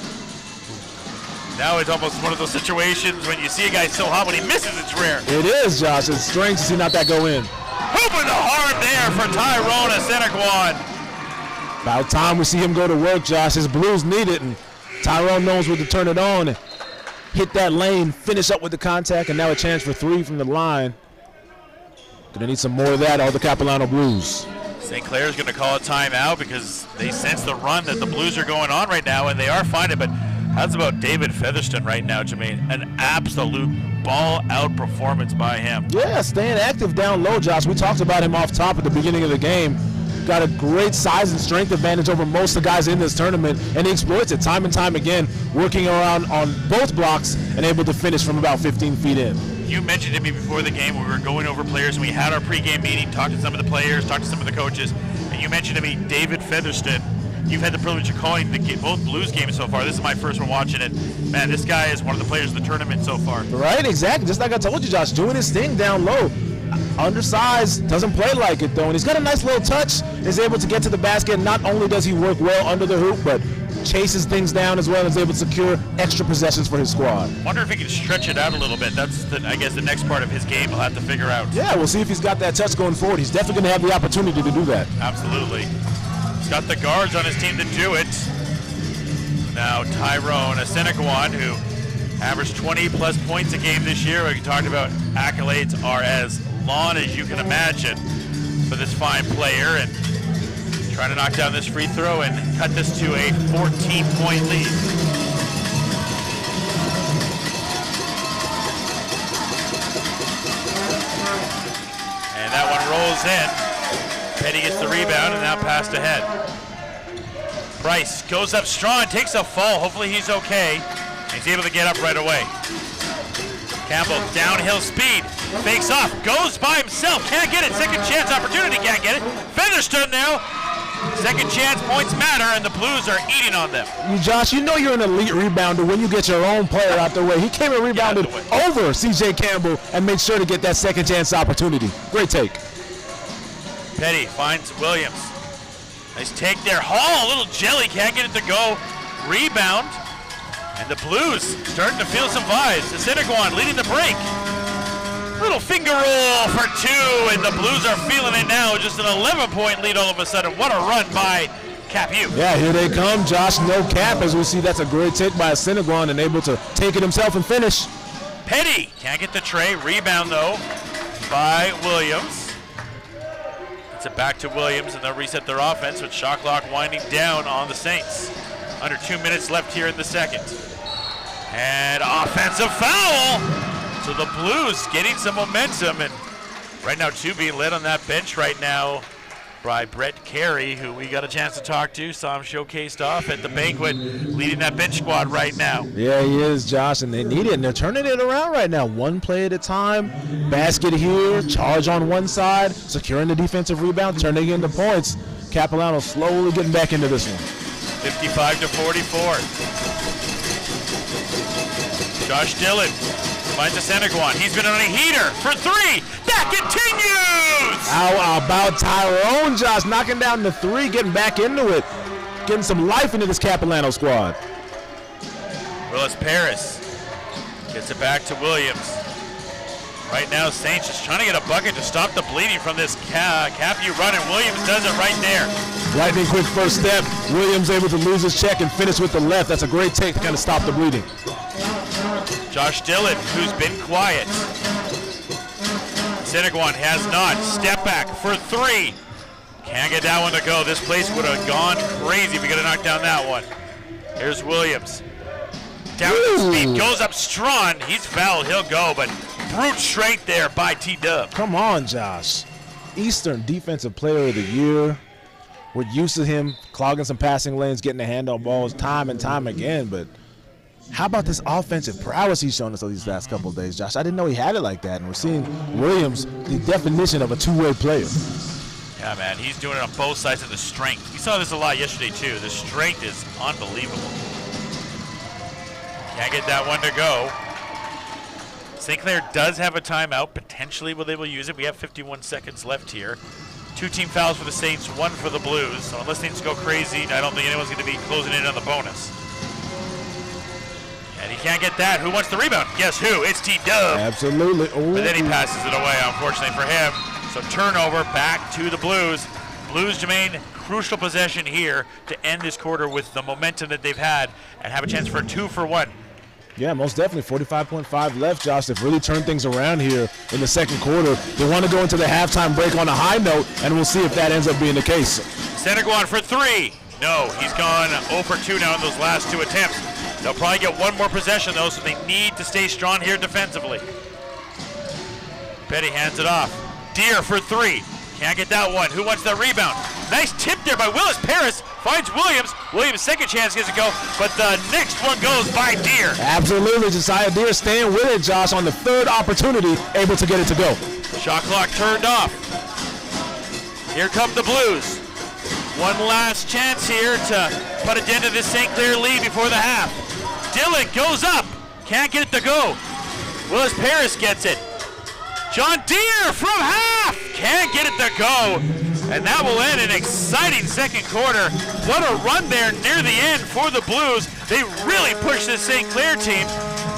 Now it's almost one of those situations when you see a guy so hot, when he misses, it's rare. It is, Josh. It's strange to see not that go in. Hooping the harm there for Tyrone Asenaquan. About time we see him go to work, Josh. His Blues need it, and Tyrone knows where to turn it on and hit that lane, finish up with the contact, and now a chance for three from the line. Gonna need some more of that, all the Capilano Blues. St. Clair's gonna call a timeout because they sense the run that the Blues are going on right now, and they are finding. But how's about David Featherston right now, Jermaine? An absolute ball-out performance by him. Yeah, staying active down low, Josh. We talked about him off top at the beginning of the game. Got a great size and strength advantage over most of the guys in this tournament, and he exploits it time and time again, working around on both blocks and able to finish from about 15 feet in. You mentioned to me before the game when we were going over players, and we had our pregame meeting, talked to some of the players, talked to some of the coaches, and you mentioned to me David Featherston. You've had the privilege of calling both Blues games so far. This is my first one watching it. Man, this guy is one of the players of the tournament so far. Right, exactly. Just like I told you, Josh, doing his thing down low. Undersized, doesn't play like it though, and he's got a nice little touch, is able to get to the basket. Not only does he work well under the hoop, but chases things down as well and is able to secure extra possessions for his squad. Wonder if he can stretch it out a little bit. That's, I guess, the next part of his game he'll have to figure out. Yeah, we'll see if he's got that touch going forward. He's definitely going to have the opportunity to do that. Absolutely. He's got the guards on his team to do it. Now Tyrone Asenaquan, who averaged 20-plus points a game this year. We talked about accolades are as long as you can imagine for this fine player, and trying to knock down this free throw and cut this to a 14-point lead. And that one rolls in. Petty gets the rebound and now passed ahead. Price goes up strong, takes a fall. Hopefully he's okay. He's able to get up right away. Campbell, downhill speed, fakes off, goes by himself, can't get it. Second chance opportunity, can't get it. Featherston now. Second chance points matter, and the Blues are eating on them. Josh, you know you're an elite rebounder when you get your own player out the way. He came and rebounded over C.J. Campbell and made sure to get that second chance opportunity. Great take. Petty finds Williams. Nice take there. Hall, a little jelly, can't get it to go. Rebound. And the Blues starting to feel some vibes. Asenaquan leading the break. Little finger roll for two, and the Blues are feeling it now. Just an 11-point lead all of a sudden. What a run by Cap U. Yeah, here they come, Josh. No cap, as we see that's a great take by Asenaquan and able to take it himself and finish. Petty can't get the tray. Rebound, though, by Williams. It's it back to Williams, and they'll reset their offense with shot clock winding down on the Saints. Under 2 minutes left here in the second. And offensive foul. So the Blues getting some momentum, and right now two being led on that bench right now by Brett Carey, who we got a chance to talk to, saw him showcased off at the banquet, leading that bench squad right now. Yeah, he is, Josh, and they need it, and they're turning it around right now. One play at a time, basket here, charge on one side, securing the defensive rebound, turning it into points. Capilano slowly getting back into this one. 55-44. Josh Dillon finds Asenaquan. He's been on a heater for three. That continues! How about Tyrone, Josh, knocking down the three, getting back into it, getting some life into this Capilano squad. Willis Paris gets it back to Williams. Right now, Saints just trying to get a bucket to stop the bleeding from this Capu run, and Williams does it right there. Lightning quick first step. Williams able to lose his check and finish with the left. That's a great take to kind of stop the bleeding. Josh Dillon, who's been quiet. Seneguan has not. Step back for three. Can't get that one to go. This place would have gone crazy if we could have knocked down that one. Here's Williams. Down to speed, goes up Strawn. He's fouled, he'll go, but brute strength there by T-Dub. Come on, Josh. Eastern Defensive Player of the Year. We're used to him clogging some passing lanes, getting a hand on balls time and time again, but how about this offensive prowess he's shown us over these last couple of days, Josh? I didn't know he had it like that, and we're seeing Williams, the definition of a two-way player. Yeah, man, he's doing it on both sides of the strength. We saw this a lot yesterday, too. The strength is unbelievable. Can't get that one to go. St. Clair does have a timeout. Potentially they will use it. We have 51 seconds left here. 2 team fouls for the Saints, 1 for the Blues. So unless things go crazy, I don't think anyone's going to be closing in on the bonus. And he can't get that. Who wants the rebound? Guess who? It's T-Dub. Absolutely. Ooh. But then he passes it away, unfortunately for him. So turnover back to the Blues. Blues, Jermaine, crucial possession here to end this quarter with the momentum that they've had and have a chance for a 2-for-1. Yeah, most definitely. 45.5 left, Josh. They've really turned things around here in the second quarter. They want to go into the halftime break on a high note, and we'll see if that ends up being the case. Seneguan for 3. No, he's gone 0 for 2 now in those last 2 attempts. They'll probably get one more possession, though, so they need to stay strong here defensively. Petty hands it off. Deer for 3. Can't get that one. Who wants that rebound? Nice tip there by Willis. Paris finds Williams. Williams' second chance gets to go, but the next one goes by Deer. Absolutely. Josiah Deer staying with it, Josh, on the third opportunity, able to get it to go. Shot clock turned off. Here come the Blues. One last chance here to put a dent to this St. Clair lead before the half. Dillon goes up. Can't get it to go. Willis Paris gets it. John Deere from half. Can't get it to go. And that will end an exciting second quarter. What a run there near the end for the Blues. They really pushed this St. Clair team.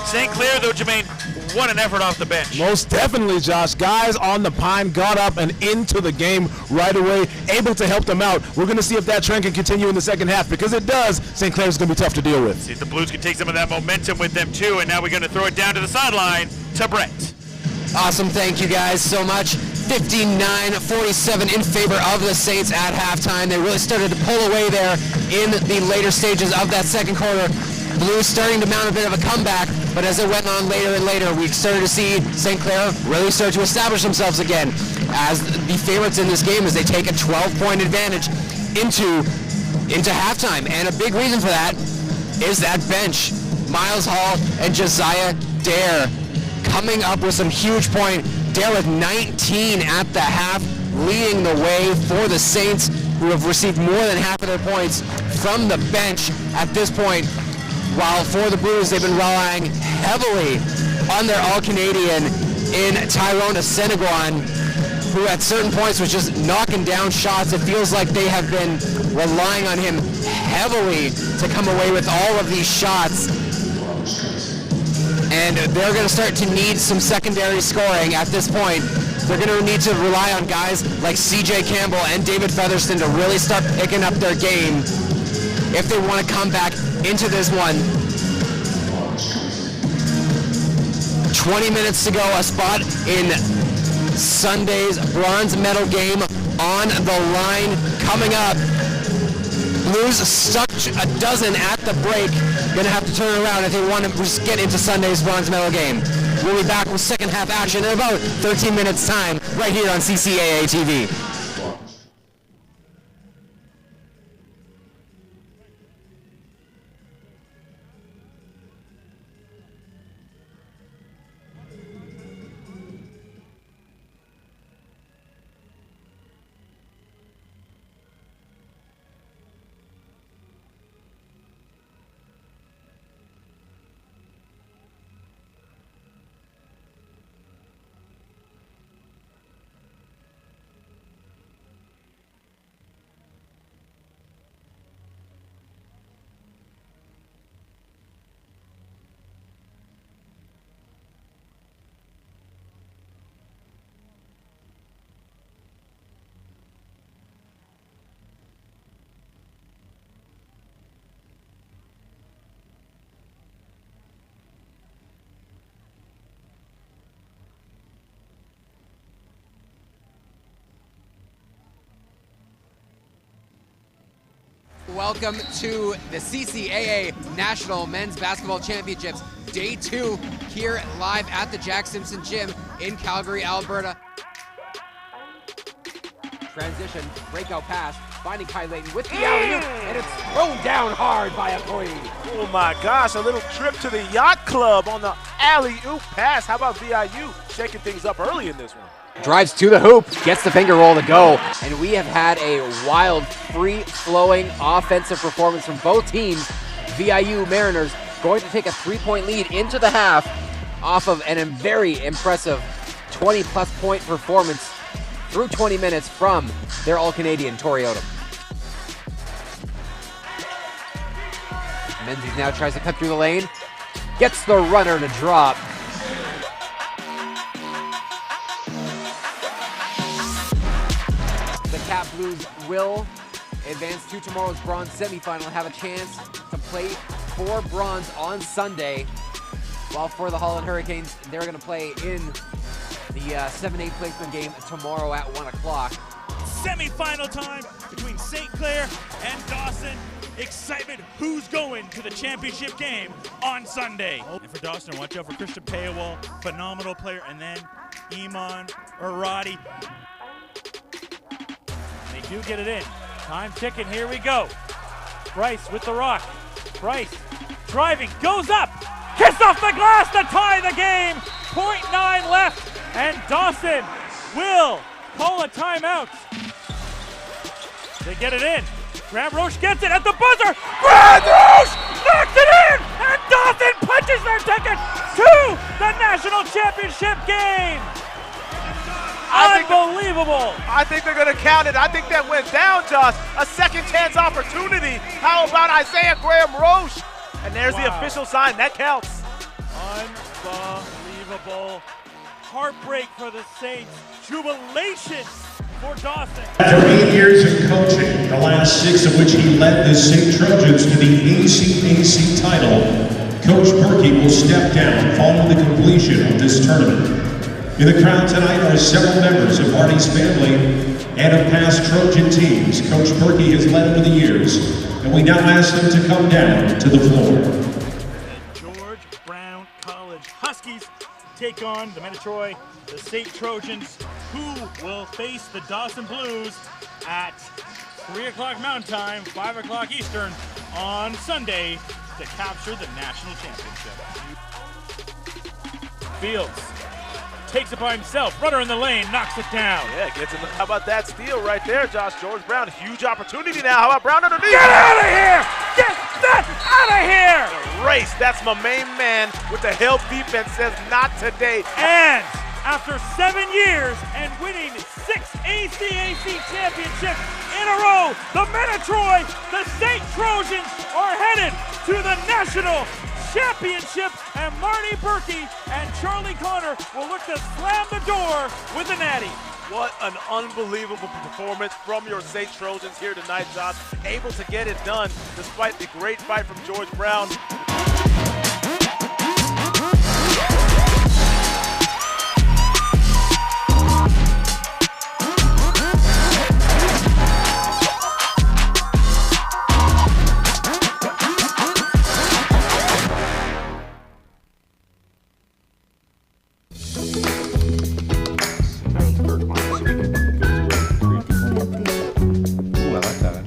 St. Clair, though, Jermaine, what an effort off the bench. Most definitely, Josh. Guys on the pine got up and into the game right away, able to help them out. We're going to see if that trend can continue in the second half. Because it does, St. Clair's going to be tough to deal with. See if the Blues can take some of that momentum with them, too. And now we're going to throw it down to the sideline to Brett. Awesome, thank you guys so much. 59-47 in favor of the Saints at halftime. They really started to pull away there in the later stages of that second quarter. Blues starting to mount a bit of a comeback, but as it went on later and later, we started to see St. Clair really start to establish themselves again as the favorites in this game as they take a 12-point advantage into halftime. And a big reason for that is that bench. Miles Hall and Josiah Dare coming up with some huge point. Dare with 19 at the half, leading the way for the Saints, who have received more than half of their points from the bench at this point. While for the Blues, they've been relying heavily on their All-Canadian in Tyrone Seneguan, who at certain points was just knocking down shots. It feels like they have been relying on him heavily to come away with all of these shots. And they're going to start to need some secondary scoring at this point. They're going to need to rely on guys like C.J. Campbell and David Featherston to really start picking up their game if they want to come back into this one. 20 minutes to go, a spot in Sunday's bronze medal game on the line coming up. Blues stuck a dozen at the break. Going to have to turn around if they want to just get into Sunday's bronze medal game. We'll be back with second half action in about 13 minutes time right here on CCAA TV. Welcome to the CCAA National Men's Basketball Championships, Day 2, here live at the Jack Simpson Gym in Calgary, Alberta. Transition, breakout pass, finding Kai Layton with the alley-oop, and it's thrown down hard by Akoy. Oh my gosh, a little trip to the yacht club on the alley-oop pass. How about VIU shaking things up early in this one? Drives to the hoop, gets the finger roll to go, and we have had a wild, free-flowing offensive performance from both teams. VIU Mariners going to take a 3-point lead into the half off of a very impressive 20-plus point performance through 20 minutes from their All-Canadian Tori Odom. Menzies now tries to cut through the lane, gets the runner to drop. The Cap Blues will advance to tomorrow's bronze semifinal and have a chance to play for bronze on Sunday. While for the Holland Hurricanes, they're going to play in the 7-8 placement game tomorrow at 1 o'clock. Semi-final time between St. Clair and Dawson. Excitement, who's going to the championship game on Sunday? And for Dawson, watch out for Christian Paywall, phenomenal player, and then Iman Arati. They do get it in. Time ticking, here we go. Bryce with the rock. Bryce driving, goes up, kiss off the glass to tie the game. 0.9 left, and Dawson will call a timeout. They get it in. Graham Roche gets it at the buzzer. Graham Roche knocks it in, and Dawson punches their ticket to the national championship game. Unbelievable. I think they're going to count it. I think that went down, Josh. A second chance opportunity. How about Isaiah Graham Roche? And there's the official sign. That counts. Unbelievable. Heartbreak for the Saints. Jubilation for Dawson. After 8 years of coaching, the last 6 of which he led the St. Trojans to the ACSC title, Coach Berkey will step down following the completion of this tournament. In the crowd tonight are several members of Marty's family and of past Trojan teams Coach Berkey has led over the years, and we now ask them to come down to the floor. George Brown College Huskies take on the Metatroy, the St. Trojans, who will face the Dawson Blues at 3 o'clock Mountain Time, 5 o'clock Eastern on Sunday to capture the national championship. Fields takes it by himself, runner in the lane, knocks it down. Yeah, gets in the, how about that steal right there, Josh? George Brown, huge opportunity now. How about Brown underneath? Get out of here! Get that out of here! The race, that's my main man with the help defense says not today. And after 7 years and winning 6 ACSC championships in a row, the Metatroy, the St. Trojans are headed to the national championship, and Marty Berkey and Charlie Connor will look to slam the door with the natty. What an unbelievable performance from your St. Trojans here tonight, Josh. Able to get it done despite the great fight from George Brown. Ooh, I like that.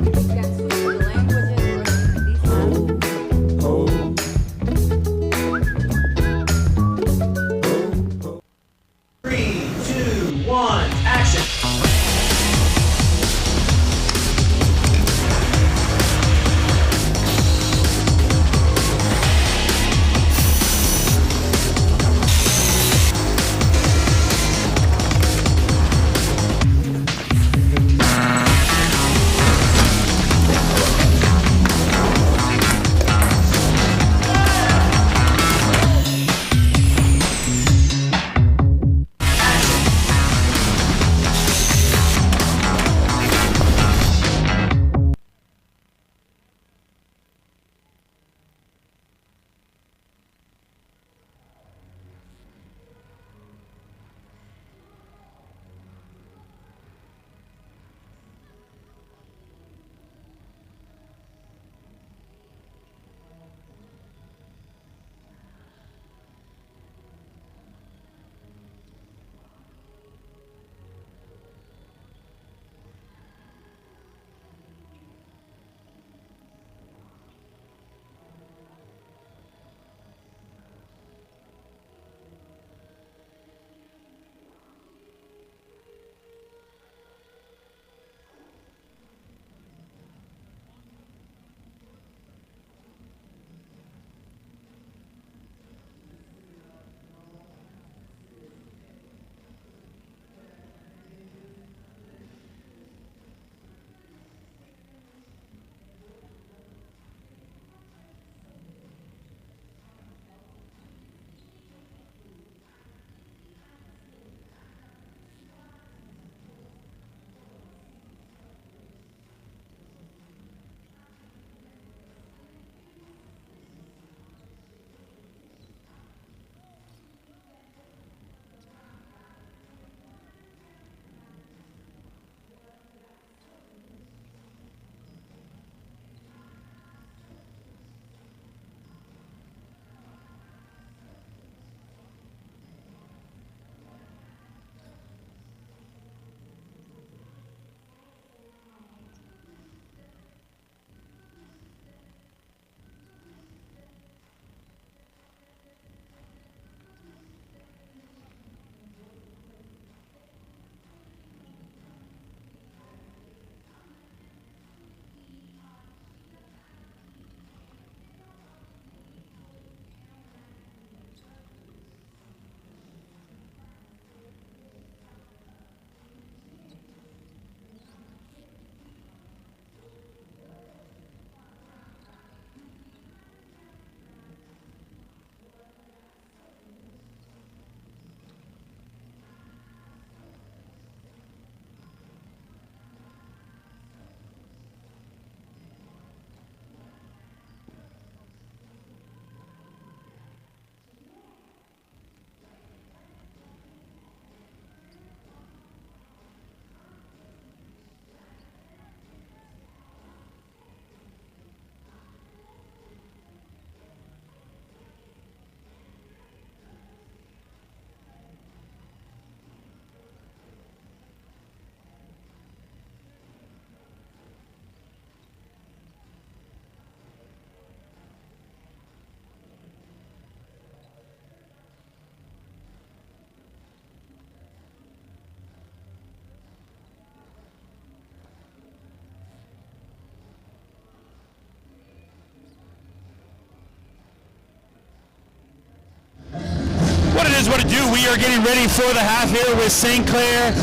do. We are getting ready for the half here with St. Clair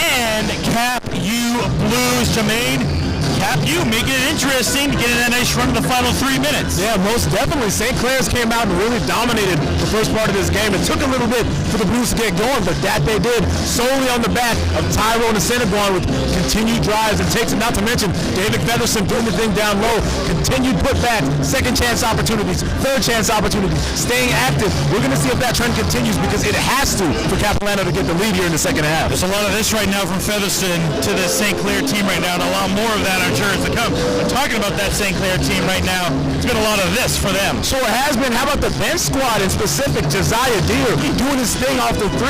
and Cap U Blues. Jermaine, Cap U making it interesting to get in that nice run of the final 3 minutes. Yeah, most definitely. St. Clair's came out and really dominated the first part of this game. It took a little bit for the Blues to get going, but that they did solely on the back of Tyrone and Centerborn with continued drives and takes, and not to mention David Featherson doing the thing down low, continued putbacks, second chance opportunities, third chance opportunities, staying active. We're going to see if that trend continues because it has to for Capilano to get the lead here in the second half. There's a lot of this right now from Featherson to the St. Clair team right now, and a lot more of that, I'm sure, is to come. But talking about that St. Clair team right now, it's been a lot of this for them. So it has been. How about the bench squad in specific? Josiah Deere doing his thing off the 5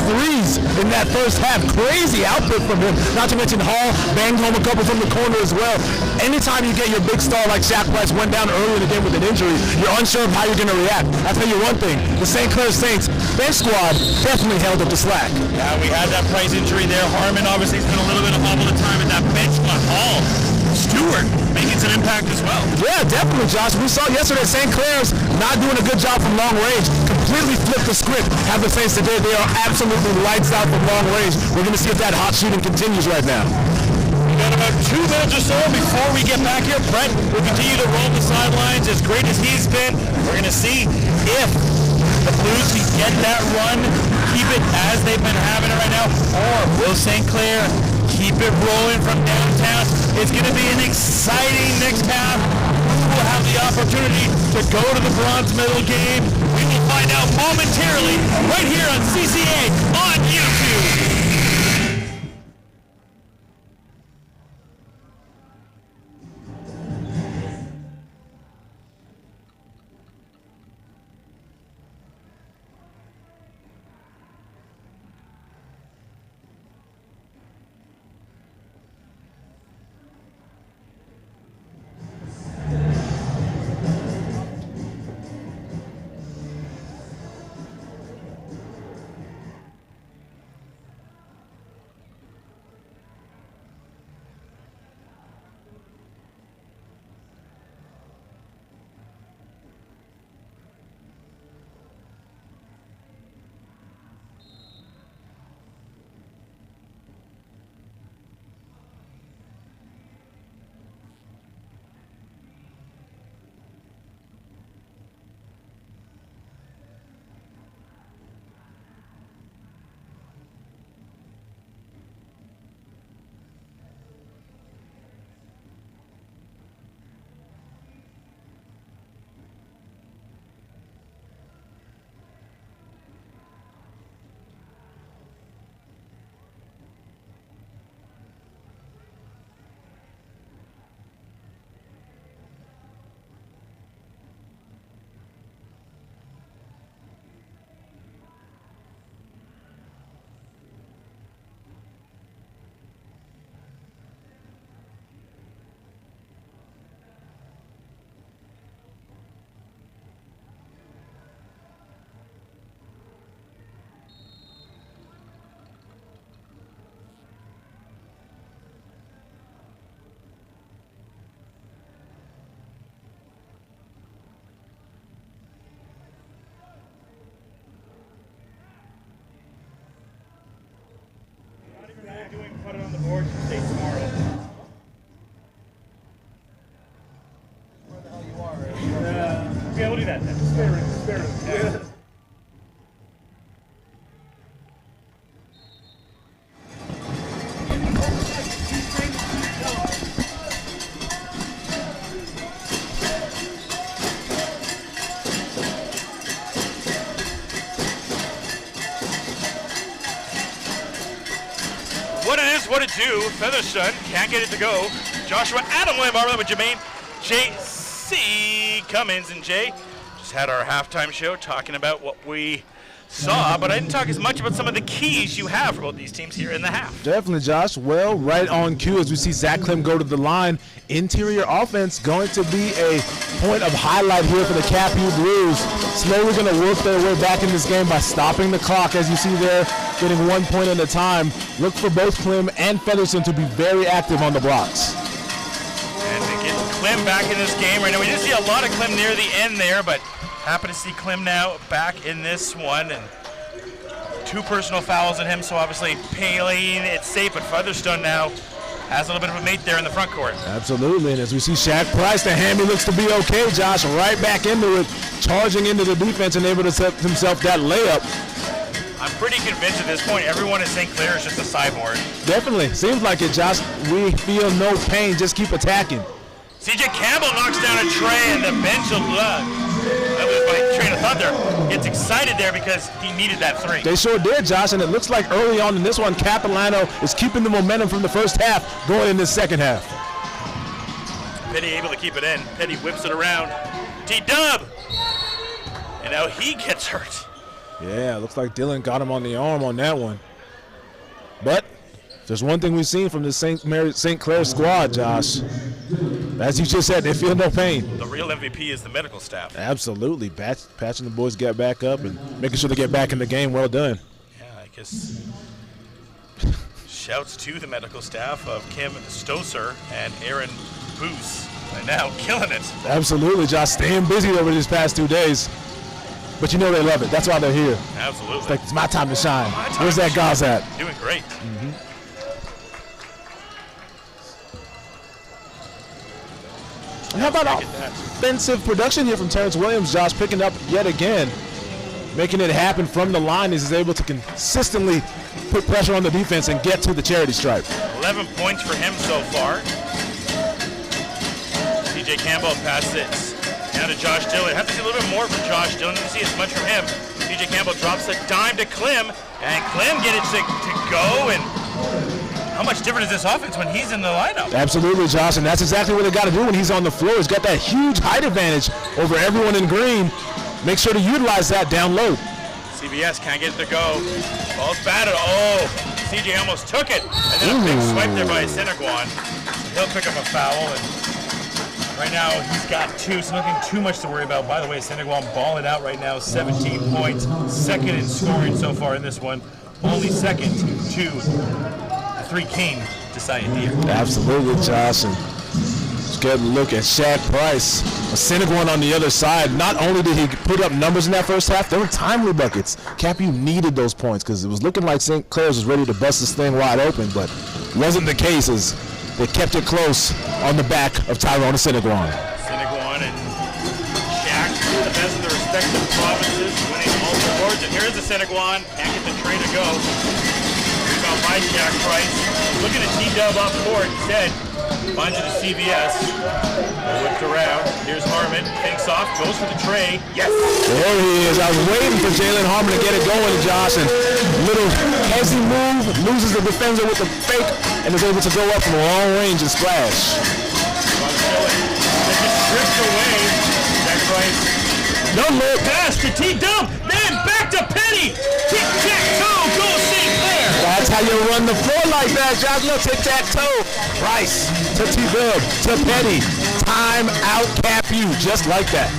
threes in that first half. Crazy output from him. Not to mention Hall banged home a couple from the corner as well. Anytime you get your big star like Shaq Price went down early in the game with an injury, you're unsure of how you're going to react. I'll tell you one thing, the St. Clair Saints bench squad definitely held up the slack. Yeah, we had that Price injury there. Harmon obviously has been a little bit of hobble of time in that bench squad. Hall, Stewart making some impact as well. Yeah, definitely, Josh. We saw yesterday St. Clair's not doing a good job from long range. Completely flipped the script. Have the Saints today. They are absolutely lights out from long range. We're going to see if that hot shooting continues right now. We got about 2 minutes or so before we get back here. Brett will continue to roam the sidelines. As great as he's been, we're going to see if the Blues can get that run, keep it as they've been having it right now, or will St. Clair keep it rolling from downtown? It's going to be an exciting next half. Who will have the opportunity to go to the bronze medal game? We will find out momentarily right here on CCAA on YouTube. Put it on the board for state tomorrow. Where the hell you are? Yeah, we'll do that then. Spare room. Yeah. What it do? Featherstone can't get it to go. Joshua Adam William Arlen with Jermaine J.C. Cummins, and Jay just had our halftime show talking about what we saw, but I didn't talk as much about some of the keys you have for both these teams here in the half. Definitely, Josh. Well, right on cue as we see Zach Clem go to the line. Interior offense going to be a point of highlight here for the Cap U Blues. Slowly going to work their way back in this game by stopping the clock, as you see there, getting 1 point at a time. Look for both Clem and Featherson to be very active on the blocks. And to get Clem back in this game right now. We did see a lot of Clem near the end there, but happy to see Clem now back in this one. And 2 personal fouls on him, so obviously playing it safe, but Featherstone now has a little bit of a mate there in the front court. Absolutely, and as we see Shaq Price, the hammy looks to be okay, Josh, right back into it, charging into the defense and able to set himself that layup. I'm pretty convinced at this point everyone in St. Clair is just a cyborg. Definitely, seems like it, Josh. We feel no pain, just keep attacking. CJ Campbell knocks down a tray, and the bench will that was my train of thought there. Gets excited there because he needed that 3. They sure did, Josh, and it looks like early on in this one, Capilano is keeping the momentum from the first half going in the second half. Petty able to keep it in. Petty whips it around. T-Dub! And now he gets hurt. Yeah, looks like Dylan got him on the arm on that one. But there's one thing we've seen from the St. Clair squad, Josh. As you just said, they feel no pain. The real MVP is the medical staff. Absolutely. Patching the boys get back up and making sure they get back in the game. Well done. Yeah, I guess shouts to the medical staff of Kim Stoser and Aaron Boos. And now killing it. Absolutely, Josh. Staying busy over these past 2 days. But you know they love it. That's why they're here. Absolutely. It's like, it's my time to shine. Where's that Gauze at? Doing great. And how about offensive production here from Terrence Williams, Josh, picking up yet again, making it happen from the line as he's able to consistently put pressure on the defense and get to the charity stripe. 11 points for him so far. CJ Campbell passes it down to Josh Dillon. Have to see a little bit more from Josh Dillon. Didn't see as much from him. CJ Campbell drops a dime to Clem, and Clem gets it to go. And how much different is this offense when he's in the lineup? Absolutely, Josh, and that's exactly what they got to do when he's on the floor. He's got that huge height advantage over everyone in green. Make sure to utilize that down low. CBS can't get it to go. Ball's batted. Oh, CJ almost took it. And then a big swipe there by Seneguan. He'll pick up a foul. And right now he's got 2, so nothing too much to worry about. By the way, Seneguan balling out right now, 17 points. Second in scoring so far in this one. Only second to 3 King to Sayadir. Absolutely, Josh. And let's get a look at Shaq Price. A Seneguan on the other side. Not only did he put up numbers in that first half, there were timely buckets. Capu needed those points because it was looking like St. Clair's was ready to bust this thing wide open, but wasn't the case as they kept it close on the back of Tyrone and Seneguan. Seneguan and Shaq, the best of the respective provinces, winning all the awards. And here's the Seneguan. Can't get the tray to go. Rebound by Shaq Price. Looking at T-Dub up court instead. Finds it to CBS. Whipped around. Here's Harmon. Fakes off. Goes for the tray. Yes! There he is. I was waiting for Jalen Harmon to get it going, Josh. And little hezzy move. Loses the defender with the fake and is able to go up from long range and splash. It just stripped away. Shaq Price. No look. Pass to T-Dub. Then back to Petty. Tic-tac-toe. Go St. Clair. That's how you run the floor like that, Josh. No tic-tac-toe. Price to T-Dub to Petty. Time out Capu, just like that.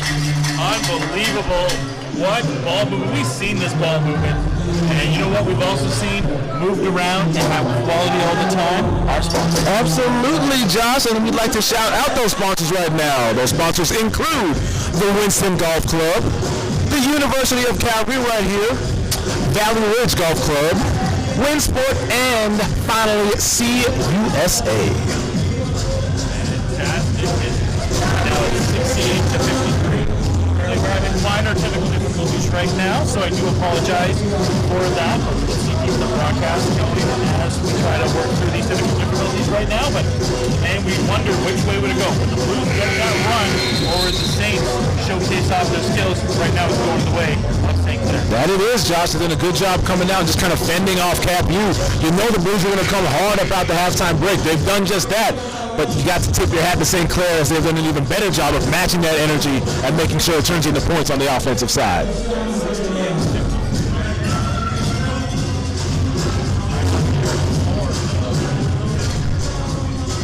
Unbelievable. What ball movement. We've seen this ball movement. And you know what we've also seen moved around and have quality all the time? Our sponsors. Absolutely, Josh. And we'd like to shout out those sponsors right now. Those sponsors include the Winston Golf Club, the University of Calgary right here, Valley Ridge Golf Club, Winsport, and finally CUSA. Fantastic. Now it's 68 to 53. Currently we're having minor technical difficulties right now, so I do apologize for that. Let's see, keep the broadcast going as we try to work through these technical difficulties right now. And we wonder which way would it go. Would the Blues get that run, or would the Saints showcase off their skills? Right now it's going the way of St. Clair. That it is, Josh. They're doing a good job coming out and just kind of fending off Capu. You know the Blues are going to come hard about the halftime break. They've done just that. But you got to tip your hat to St. Clair as they've done an even better job of matching that energy and making sure it turns into points on the offensive side.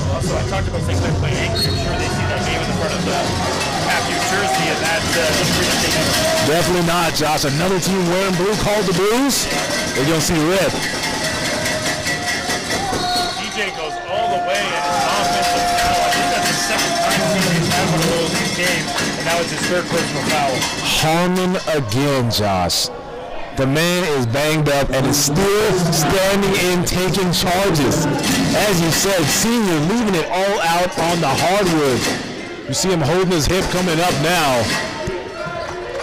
Also, I talked about St. Clair playing angry. I'm sure they see that game in the front of the Capu jersey, and that doesn't really take it. Definitely not, Josh. Another team wearing blue called the Blues. They're going to see red. DJ goes all the way in his offensive foul. I think that's the second time he's had one of those games, and that was his third personal foul. Harmon again, Josh. The man is banged up and is still standing in taking charges. As you said, senior leaving it all out on the hardwood. You see him holding his hip coming up now.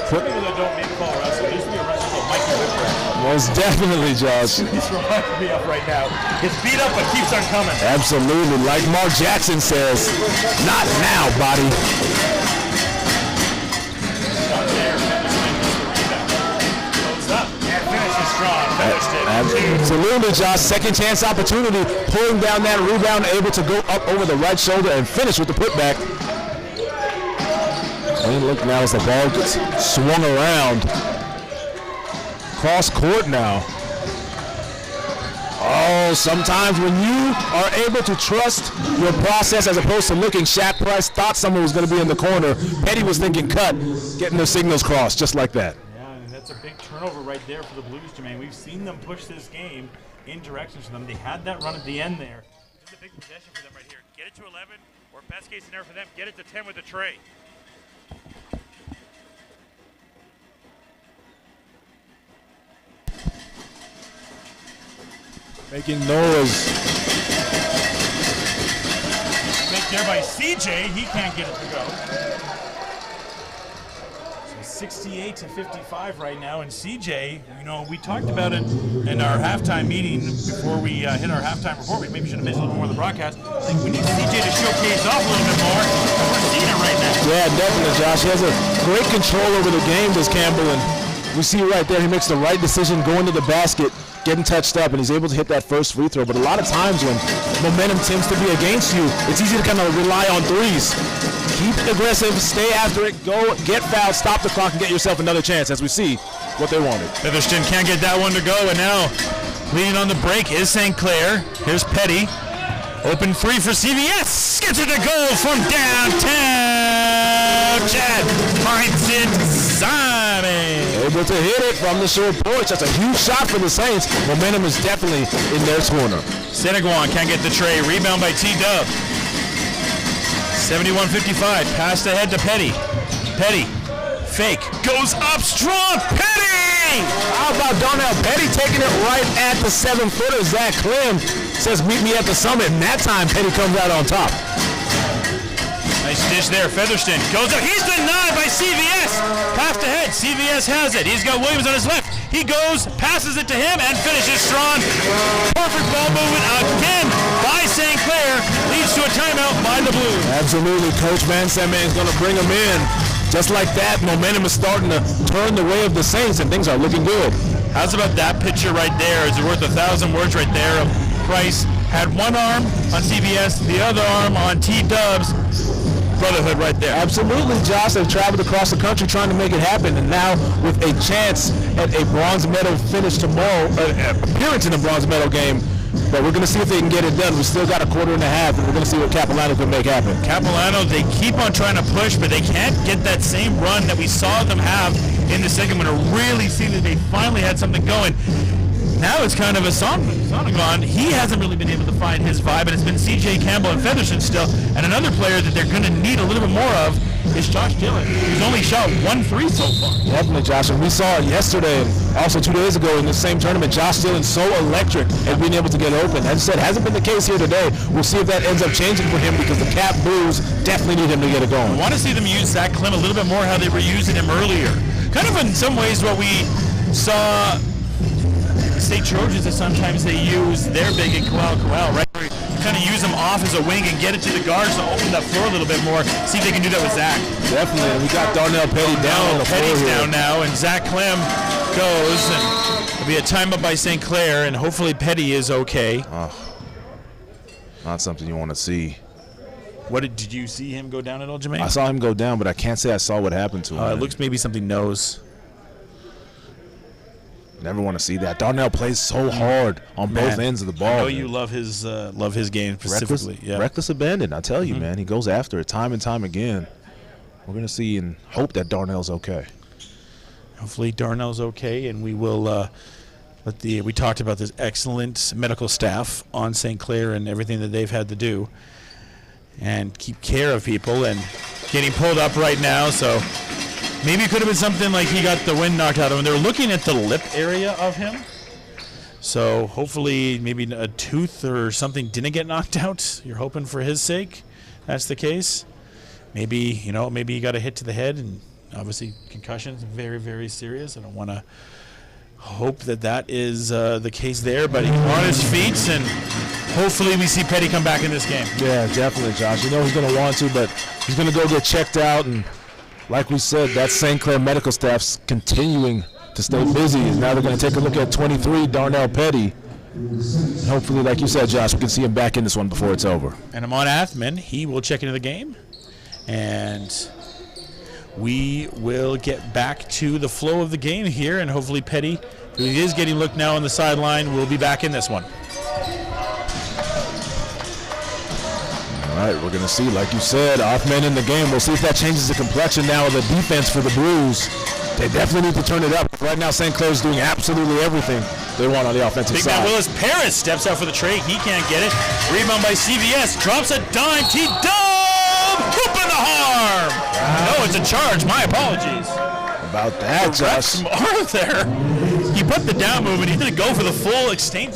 People that don't make ball wrestling, there used to be a wrestler called Mikey Whipwreck. Most definitely, Josh. He's reminding me of right now. Gets beat up but keeps on coming. Absolutely. Like Mark Jackson says, not now, body. Absolutely, Josh. Second chance opportunity. Pulling down that rebound, able to go up over the right shoulder and finish with the putback. And look now as the ball gets swung around. Cross court now. Oh, sometimes when you are able to trust your process as opposed to looking, Shaq Price thought someone was going to be in the corner. Petty was thinking cut, getting their signals crossed just like that. Yeah, and that's a big turnover right there for the Blues, Jermaine. We've seen them push this game in directions for them. They had that run at the end there. This is a big possession for them right here. Get it to 11, or best case scenario for them, get it to 10 with a tray. Making noise. Make there by CJ. He can't get it to go. So 68-55 right now. And CJ, you know, we talked about it in our halftime meeting before we hit our halftime report. We maybe should have mentioned a little more of the broadcast. I think we need CJ to showcase off a little bit more. We're seeing it right now. Yeah, definitely, Josh. He has a great control over the game, does Campbell. And we see right there, he makes the right decision going to the basket, getting touched up, and he's able to hit that first free throw. But a lot of times when momentum tends to be against you, it's easy to kind of rely on threes. Keep it aggressive, stay after it, go, get fouled, stop the clock, and get yourself another chance, as we see what they wanted. Featherston can't get that one to go, and now leading on the break is St. Clair. Here's Petty. Open three for CVS. Gets it to go from downtown. Chad finds it. Simon. Able to hit it from the short porch. That's a huge shot for the Saints. Momentum is definitely in their corner. Seneguan can't get the tray. Rebound by T-Dub. 71-55. Passed ahead to Petty. Petty. Fake. Goes up strong. Petty! How about Darnell Petty taking it right at the 7-footer? Zach Clem says, meet me at the summit. And that time, Petty comes out on top. Nice dish there. Featherston goes up. He's denied by CVS. Passed ahead. CVS has it. He's got Williams on his left. He goes, passes it to him, and finishes strong. Perfect ball movement again by St. Clair. Leads to a timeout by the Blues. Absolutely. Coach Van Sandman is going to bring him in. Just like that, momentum is starting to turn the way of the Saints, and things are looking good. How's about that picture right there? Is it worth 1,000 words right there? Price had one arm on CVS, the other arm on T-Dubs. Brotherhood right there. Absolutely, Josh. They've traveled across the country trying to make it happen, and now with a chance at a bronze medal finish tomorrow, appearance in the bronze medal game. But we're going to see if they can get it done. We still got a quarter and a half, and we're going to see what Capilano can make happen. Capilano, they keep on trying to push, but they can't get that same run that we saw them have in the second one to really see that they finally had something going. Now it's kind of a Sonagon. He hasn't really been able to find his vibe, and it's been C.J. Campbell and Featherston still. And another player that they're going to need a little bit more of is Josh Dillon, who's only shot 1 3 so far. Definitely, Josh. And we saw it yesterday and also 2 days ago in the same tournament. Josh Dillon so electric at being able to get open. As I said, hasn't been the case here today. We'll see if that ends up changing for him because the Cap Blues definitely need him to get it going. I want to see them use Zach Clem a little bit more how they were using him earlier. Kind of in some ways what we saw State Trojans is sometimes they use their big in Coel, right? Kind of use them off as a wing and get it to the guards to open that floor a little bit more. See if they can do that with Zach. Definitely. And we got Darnell Petty down on the floor. Petty's down now, and Zach Clem goes, and it'll be a timeout by St. Clair, and hopefully Petty is okay. Oh, not something you want to see. What did you see him go down at all, Jermaine? I saw him go down, but I can't say I saw what happened to him. It looks maybe something nose. Never want to see that. Darnell plays so hard on both ends of the ball. I know you love his game specifically. Reckless abandon, I tell you, man. He goes after it time and time again. We're going to see and hope that Darnell's okay. Hopefully Darnell's okay, and we will we talked about this excellent medical staff on St. Clair and everything that they've had to do and keep care of people and getting pulled up right now, so Maybe it could have been something like he got the wind knocked out of him. They're looking at the lip area of him. So hopefully maybe a tooth or something didn't get knocked out. You're hoping for his sake that's the case. Maybe, maybe he got a hit to the head, and obviously concussions, very, very serious. I don't want to hope that is the case there, but he's on his feet, and hopefully we see Petty come back in this game. Yeah, definitely, Josh. He's going to want to, but he's going to go get checked out, and like we said, that St. Clair medical staff's continuing to stay busy. Now they're going to take a look at 23, Darnell Petty. And hopefully, like you said, Josh, we can see him back in this one before it's over. And Amon Athman, he will check into the game. And we will get back to the flow of the game here, and hopefully Petty, who is getting looked now on the sideline, will be back in this one. All right, we're going to see, like you said, Othman in the game. We'll see if that changes the complexion now of the defense for the Blues. They definitely need to turn it up. Right now, St. Clair's doing absolutely everything they want on the offensive Big side. man Willis Paris steps out for the tray. He can't get it. Rebound by CVS. Drops a dime. T-Dub! Hoop in the harm! Wow. No, it's a charge. My apologies. About that, Josh. Smart there. He put the down move, and he didn't go for the full extent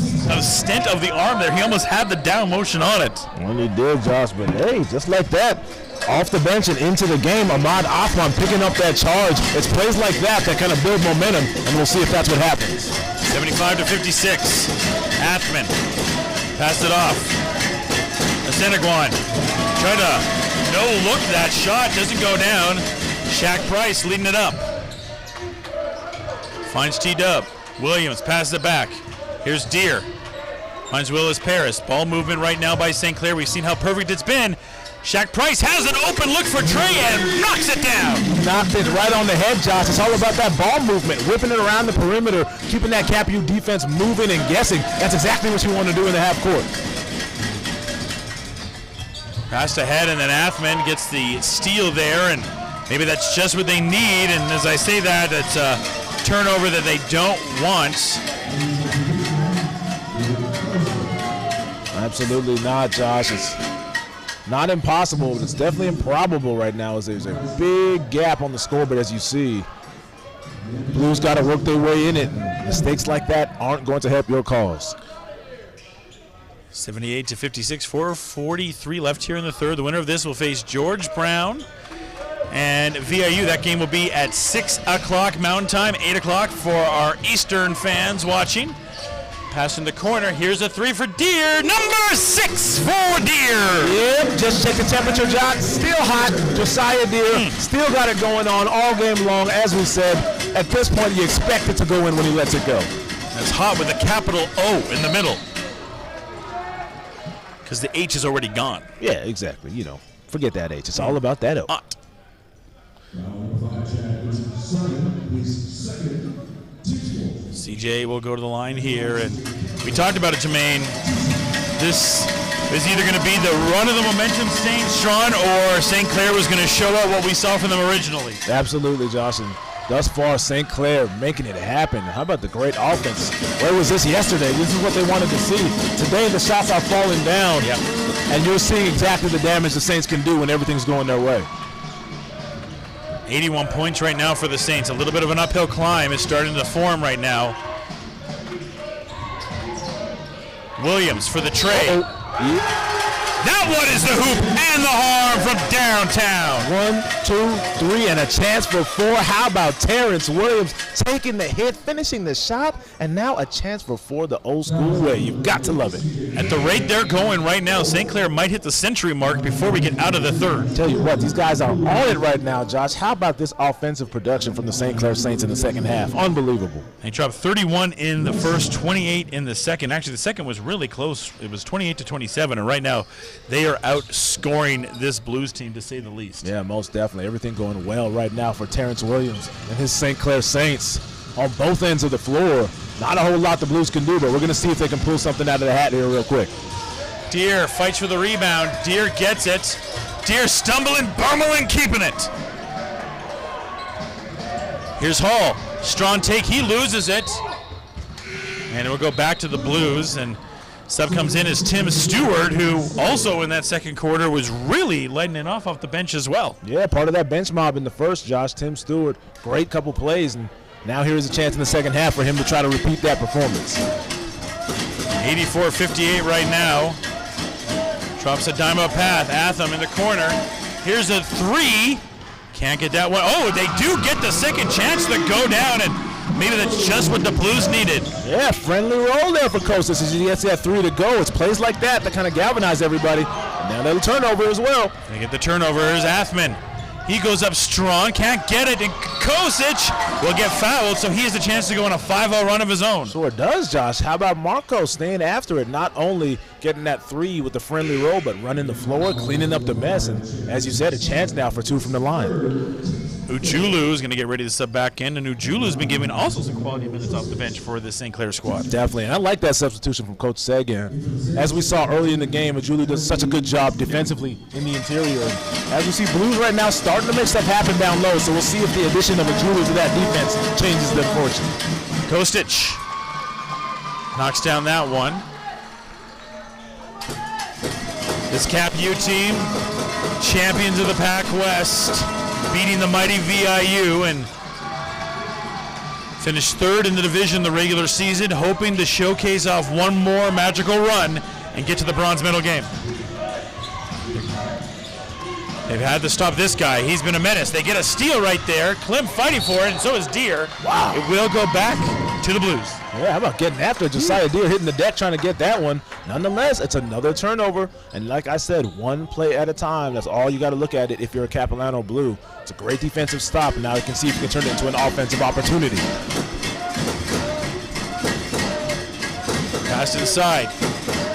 of the arm there. He almost had the down motion on it. Well, he did, Josh, but hey, just like that, off the bench and into the game, Ahmad Othman picking up that charge. It's plays like that kind of build momentum, and we'll see if that's what happens. 75-56. Athman passed it off. Assenaguan tried to no-look that shot. Doesn't go down. Shaq Price leading it up. Finds T-Dub. Williams passes it back. Here's Deere. Finds Willis Paris. Ball movement right now by St. Clair. We've seen how perfect it's been. Shaq Price has an open look for Trey and knocks it down. Knocked it right on the head, Josh. It's all about that ball movement, whipping it around the perimeter, keeping that CapU defense moving and guessing. That's exactly what you want to do in the half court. Passed ahead, and then Athman gets the steal there, and maybe that's just what they need. And as I say that, it's a turnover that they don't want. Absolutely not, Josh. It's not impossible, but it's definitely improbable right now, as there's a big gap on the scoreboard, as you see. Blues got to work their way in it, and mistakes like that aren't going to help your cause. 78-56, 4:43 left here in the third. The winner of this will face George Brown and VIU. That game will be at 6 o'clock Mountain Time, 8 o'clock for our Eastern fans watching. Pass in the corner. Here's a three for Deere. Number 6 for Deere. Yep, just check the temperature, Josh. Still hot. Josiah Deere still got it going on all game long. As we said, at this point, you expect it to go in when he lets it go. That's hot with a capital O in the middle, because the H is already gone. Yeah, exactly. Forget that H. It's all about that O. Hot. CJ will go to the line here, and we talked about it, Jermaine. This is either going to be the run of the momentum staying strong, or St. Clair was going to show out what we saw from them originally. Absolutely, Josh. And thus far, St. Clair making it happen. How about the great offense? Where was this yesterday? This is what they wanted to see. Today, the shots are falling down, and you're seeing exactly the damage the Saints can do when everything's going their way. 81 points right now for the Saints. A little bit of an uphill climb is starting to form right now. Williams for the tray. That one is the hoop and the harm from downtown. 1, 2, 3, and a chance for 4. How about Terrence Williams taking the hit, finishing the shot, and now a chance for 4 the old school way. You've got to love it. At the rate they're going right now, St. Clair might hit the century mark before we get out of the third. Tell you what, these guys are on it right now, Josh. How about this offensive production from the St. Clair Saints in the second half? Unbelievable. They dropped 31 in the first, 28 in the second. Actually, the second was really close. It was 28-27, and right now they are outscoring this Blues team, to say the least. Yeah, most definitely. Everything going well right now for Terrence Williams and his St. Clair Saints on both ends of the floor. Not a whole lot the Blues can do, but we're going to see if they can pull something out of the hat here real quick. Deere fights for the rebound. Deere gets it. Deere stumbling, bumbling, keeping it. Here's Hall. Strong take. He loses it. And it will go back to the Blues. And Sub comes in as Tim Stewart, who also in that second quarter was really lighting it off the bench as well. Yeah, part of that bench mob in the first, Josh. Tim Stewart, great couple plays, and now here's a chance in the second half for him to try to repeat that performance. 84-58 right now. Drops a dime up path. Atham in the corner. Here's a three. Can't get that one. Oh, they do get the second chance to go down, and maybe that's just what the Blues needed. Yeah, friendly roll there for Kostas as he gets that three to go. It's plays like that kind of galvanize everybody. And now they'll turnover as well. They get the turnover. Here's Athman. He goes up strong, can't get it, and Kosic will get fouled, so he has a chance to go on a 5-0 run of his own. Sure does, Josh. How about Marco staying after it, not only getting that three with the friendly roll, but running the floor, cleaning up the mess, and as you said, a chance now for two from the line. Ujulu is going to get ready to sub back in, and Ujulu's been giving also some quality minutes off the bench for the St. Clair squad. Definitely, and I like that substitution from Coach Sagan. As we saw early in the game, Ujulu does such a good job defensively in the interior. And as we see Blues right now starting to make stuff happen down low, so we'll see if the addition of Ujulu to that defense changes their fortune. Kostic knocks down that one. This Cap U team, champions of the Pac West, beating the mighty VIU and finished third in the division the regular season, hoping to showcase off one more magical run and get to the bronze medal game. They've had to stop this guy. He's been a menace. They get a steal right there. Clem fighting for it, and so is Deere. Wow. It will go back to the Blues. Yeah, how about getting after it? Josiah Deere hitting the deck trying to get that one. Nonetheless, it's another turnover. And like I said, one play at a time. That's all you got to look at it if you're a Capilano Blue. It's a great defensive stop, and now you can see if you can turn it into an offensive opportunity. Pass inside.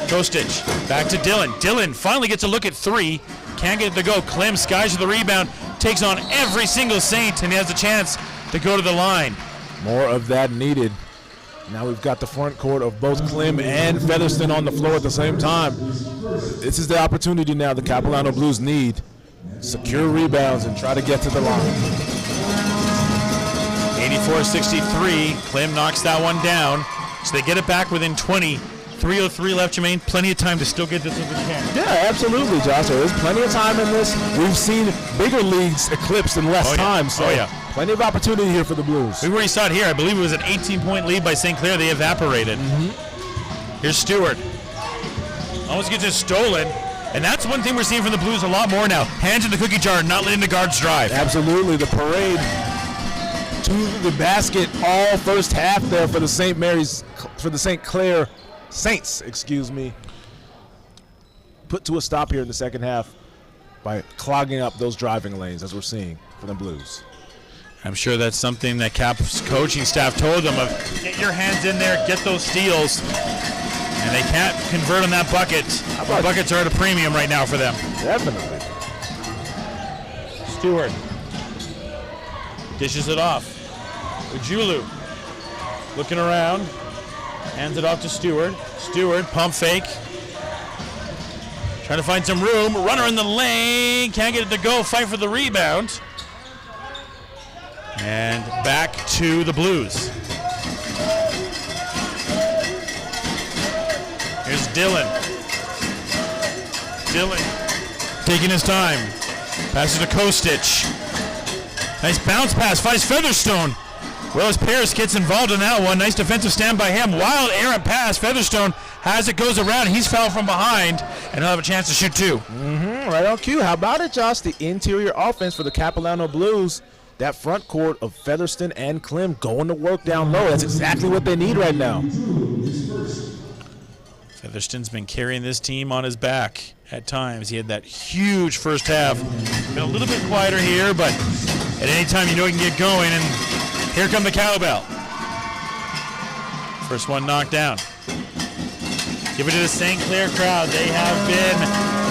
Kostic back to Dylan. Dylan finally gets a look at three. Can't get it to go. Clem skies with the rebound. Takes on every single Saint, and he has a chance to go to the line. More of that needed. Now we've got the front court of both Clem and Featherston on the floor at the same time. This is the opportunity now the Capilano Blues need. Secure rebounds and try to get to the line. 84-63. Clem knocks that one down. So they get it back within 20. 3:03 left, Jermaine. Plenty of time to still get this if we can. Yeah, absolutely, Josh. There's plenty of time in this. We've seen bigger leagues eclipsed in less time. So plenty of opportunity here for the Blues. We already saw it here. I believe it was an 18-point lead by St. Clair. They evaporated. Here's Stewart. Almost gets it stolen. And that's one thing we're seeing from the Blues a lot more now. Hands in the cookie jar, not letting the guards drive. Absolutely. The parade to the basket all first half there for the St. Clair Saints, put to a stop here in the second half by clogging up those driving lanes as we're seeing for the Blues. I'm sure that's something that Cap's coaching staff told them of, get your hands in there, get those steals. And they can't convert on that bucket. The buckets are at a premium right now for them. Definitely. Stewart dishes it off. Ujulu looking around. Hands it off to Stewart. Stewart, pump fake. Trying to find some room. Runner in the lane. Can't get it to go. Fight for the rebound. And back to the Blues. Here's Dylan. Dylan taking his time. Passes to Kostic. Nice bounce pass. Finds Featherstone. Willis Paris gets involved in that one. Nice defensive stand by him. Wild errant pass. Featherstone has it, goes around. He's fouled from behind, and he'll have a chance to shoot two. Right on cue. How about it, Josh? The interior offense for the Capilano Blues. That front court of Featherston and Clem going to work down low. That's exactly what they need right now. Featherston's been carrying this team on his back at times. He had that huge first half. Been a little bit quieter here, but at any time you know he can get going, and here come the cowbell. First one knocked down. Give it to the St. Clair crowd. They have been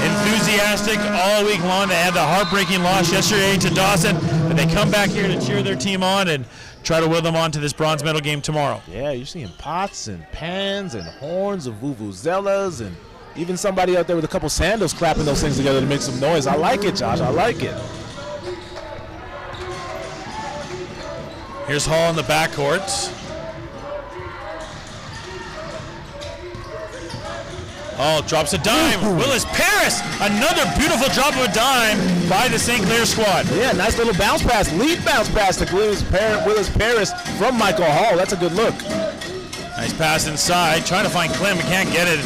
enthusiastic all week long. They had the heartbreaking loss yesterday to Dawson, but they come back here to cheer their team on and try to will them on to this bronze medal game tomorrow. Yeah, you're seeing pots and pans and horns of vuvuzelas and even somebody out there with a couple sandals clapping those things together to make some noise. I like it, Josh. I like it. Here's Hall in the backcourt. Hall drops a dime. Willis Paris, another beautiful drop of a dime by the St. Clair squad. Yeah, nice little bounce pass, lead bounce pass to Willis Paris from Michael Hall. That's a good look. Nice pass inside, trying to find Clem, can't get it.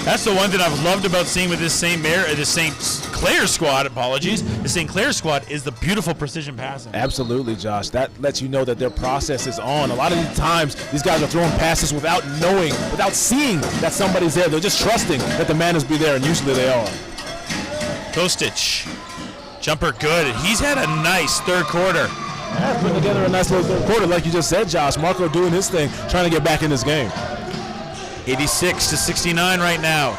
That's the one that I've loved about seeing with this St. Clair squad, the St. Clair squad is the beautiful precision passing. Absolutely, Josh. That lets you know that their process is on. A lot of the times, these guys are throwing passes without knowing, without seeing that somebody's there. They're just trusting that the man is be there, and usually they are. Kostic, jumper good. He's had a nice third quarter. Yeah, putting together a nice little third quarter, like you just said, Josh. Marco doing his thing, trying to get back in this game. 86-69 right now.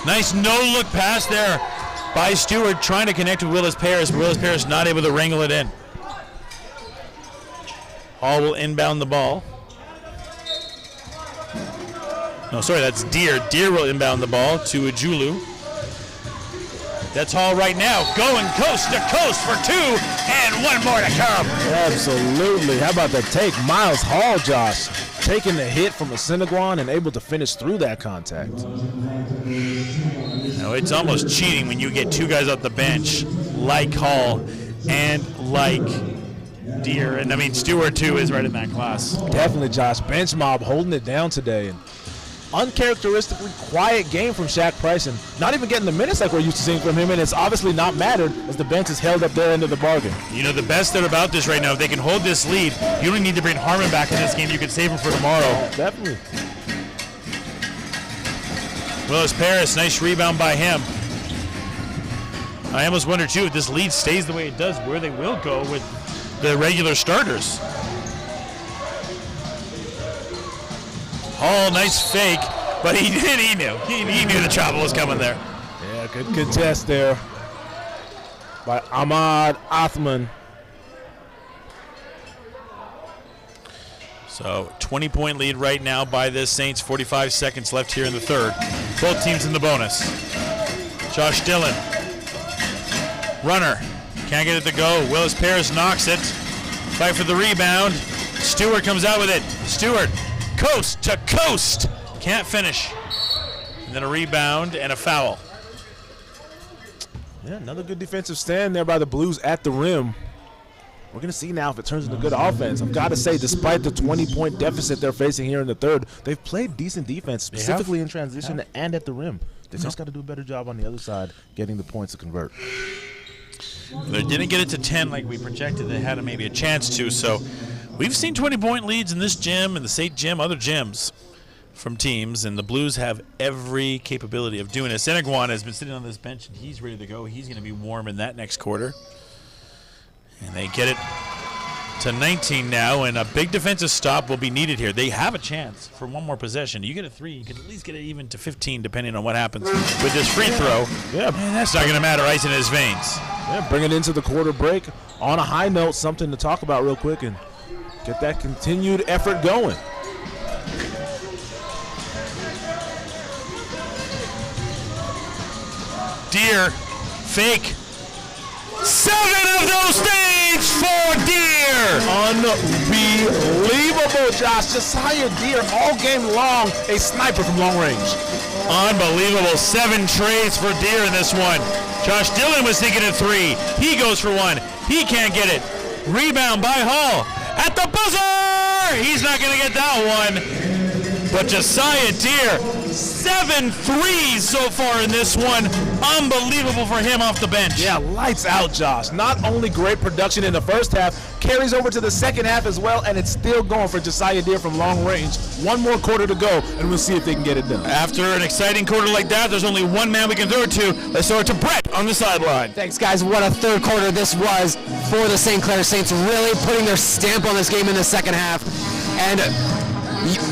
Nice no-look pass there by Stewart, trying to connect with Willis Paris, but Willis Paris not able to wrangle it in. Hall will inbound the ball. No, sorry, that's Deer. Deer will inbound the ball to Ejulu. That's Hall right now, going coast to coast for two, and one more to come. Absolutely. How about the take? Miles Hall, Josh, taking the hit from a Seneguan and able to finish through that contact. No, it's almost cheating when you get two guys off the bench like Hall and like Deer. And I mean, Stewart, too, is right in that class. Definitely, Josh. Bench mob holding it down today. And uncharacteristically quiet game from Shaq Price, and not even getting the minutes like we're used to seeing from him, and it's obviously not mattered as the bench is held up their end of the bargain. You know, the best thing about this right now, if they can hold this lead, you don't need to bring Harmon back in this game. You can save him for tomorrow. Definitely. Willis Paris, nice rebound by him. I almost wonder, too, if this lead stays the way it does, where they will go with the regular starters. Hall, nice fake, but he knew. He knew the trouble was coming there. Yeah, good test there by Ahmad Othman. So 20-point lead right now by the Saints. 45 seconds left here in the third. Both teams in the bonus. Josh Dillon. Runner. Can't get it to go. Willis Paris knocks it. Fight for the rebound. Stewart comes out with it. Stewart, coast to coast. Can't finish. And then a rebound and a foul. Yeah, another good defensive stand there by the Blues at the rim. We're going to see now if it turns into good offense. I've got to say, despite the 20-point deficit they're facing here in the third, they've played decent defense, specifically in transition and at the rim. They've just got to do a better job on the other side, getting the points to convert. They didn't get it to 10 like we projected. They had maybe a chance to. So we've seen 20-point leads in this gym, in the state gym, other gyms from teams, and the Blues have every capability of doing it. Seneguan has been sitting on this bench, and he's ready to go. He's going to be warm in that next quarter. And they get it to 19 now, and a big defensive stop will be needed here. They have a chance for one more possession. You get a 3, you can at least get it even to 15, depending on what happens with this free throw. Yeah, and that's not going to matter. Ice in his veins. Yeah, bring it into the quarter break on a high note, something to talk about real quick and get that continued effort going. Deer, fake. 7 of those things for Deer. Unbelievable, Josh. Josiah Deer all game long, a sniper from long range. Unbelievable. 7 trays for Deer in this one. Josh Dillon was thinking of 3. He goes for 1. He can't get it. Rebound by Hall. At the buzzer! He's not going to get that one. But Josiah Deer, 7 threes so far in this one. Unbelievable for him off the bench. Yeah, lights out, Josh. Not only great production in the first half, carries over to the second half as well, and it's still going for Josiah Deer from long range. One more quarter to go, and we'll see if they can get it done. After an exciting quarter like that, there's only one man we can throw it to. Let's throw it to Brett on the sideline. Thanks, guys. What a third quarter this was for the St. Clair Saints, really putting their stamp on this game in the second half. And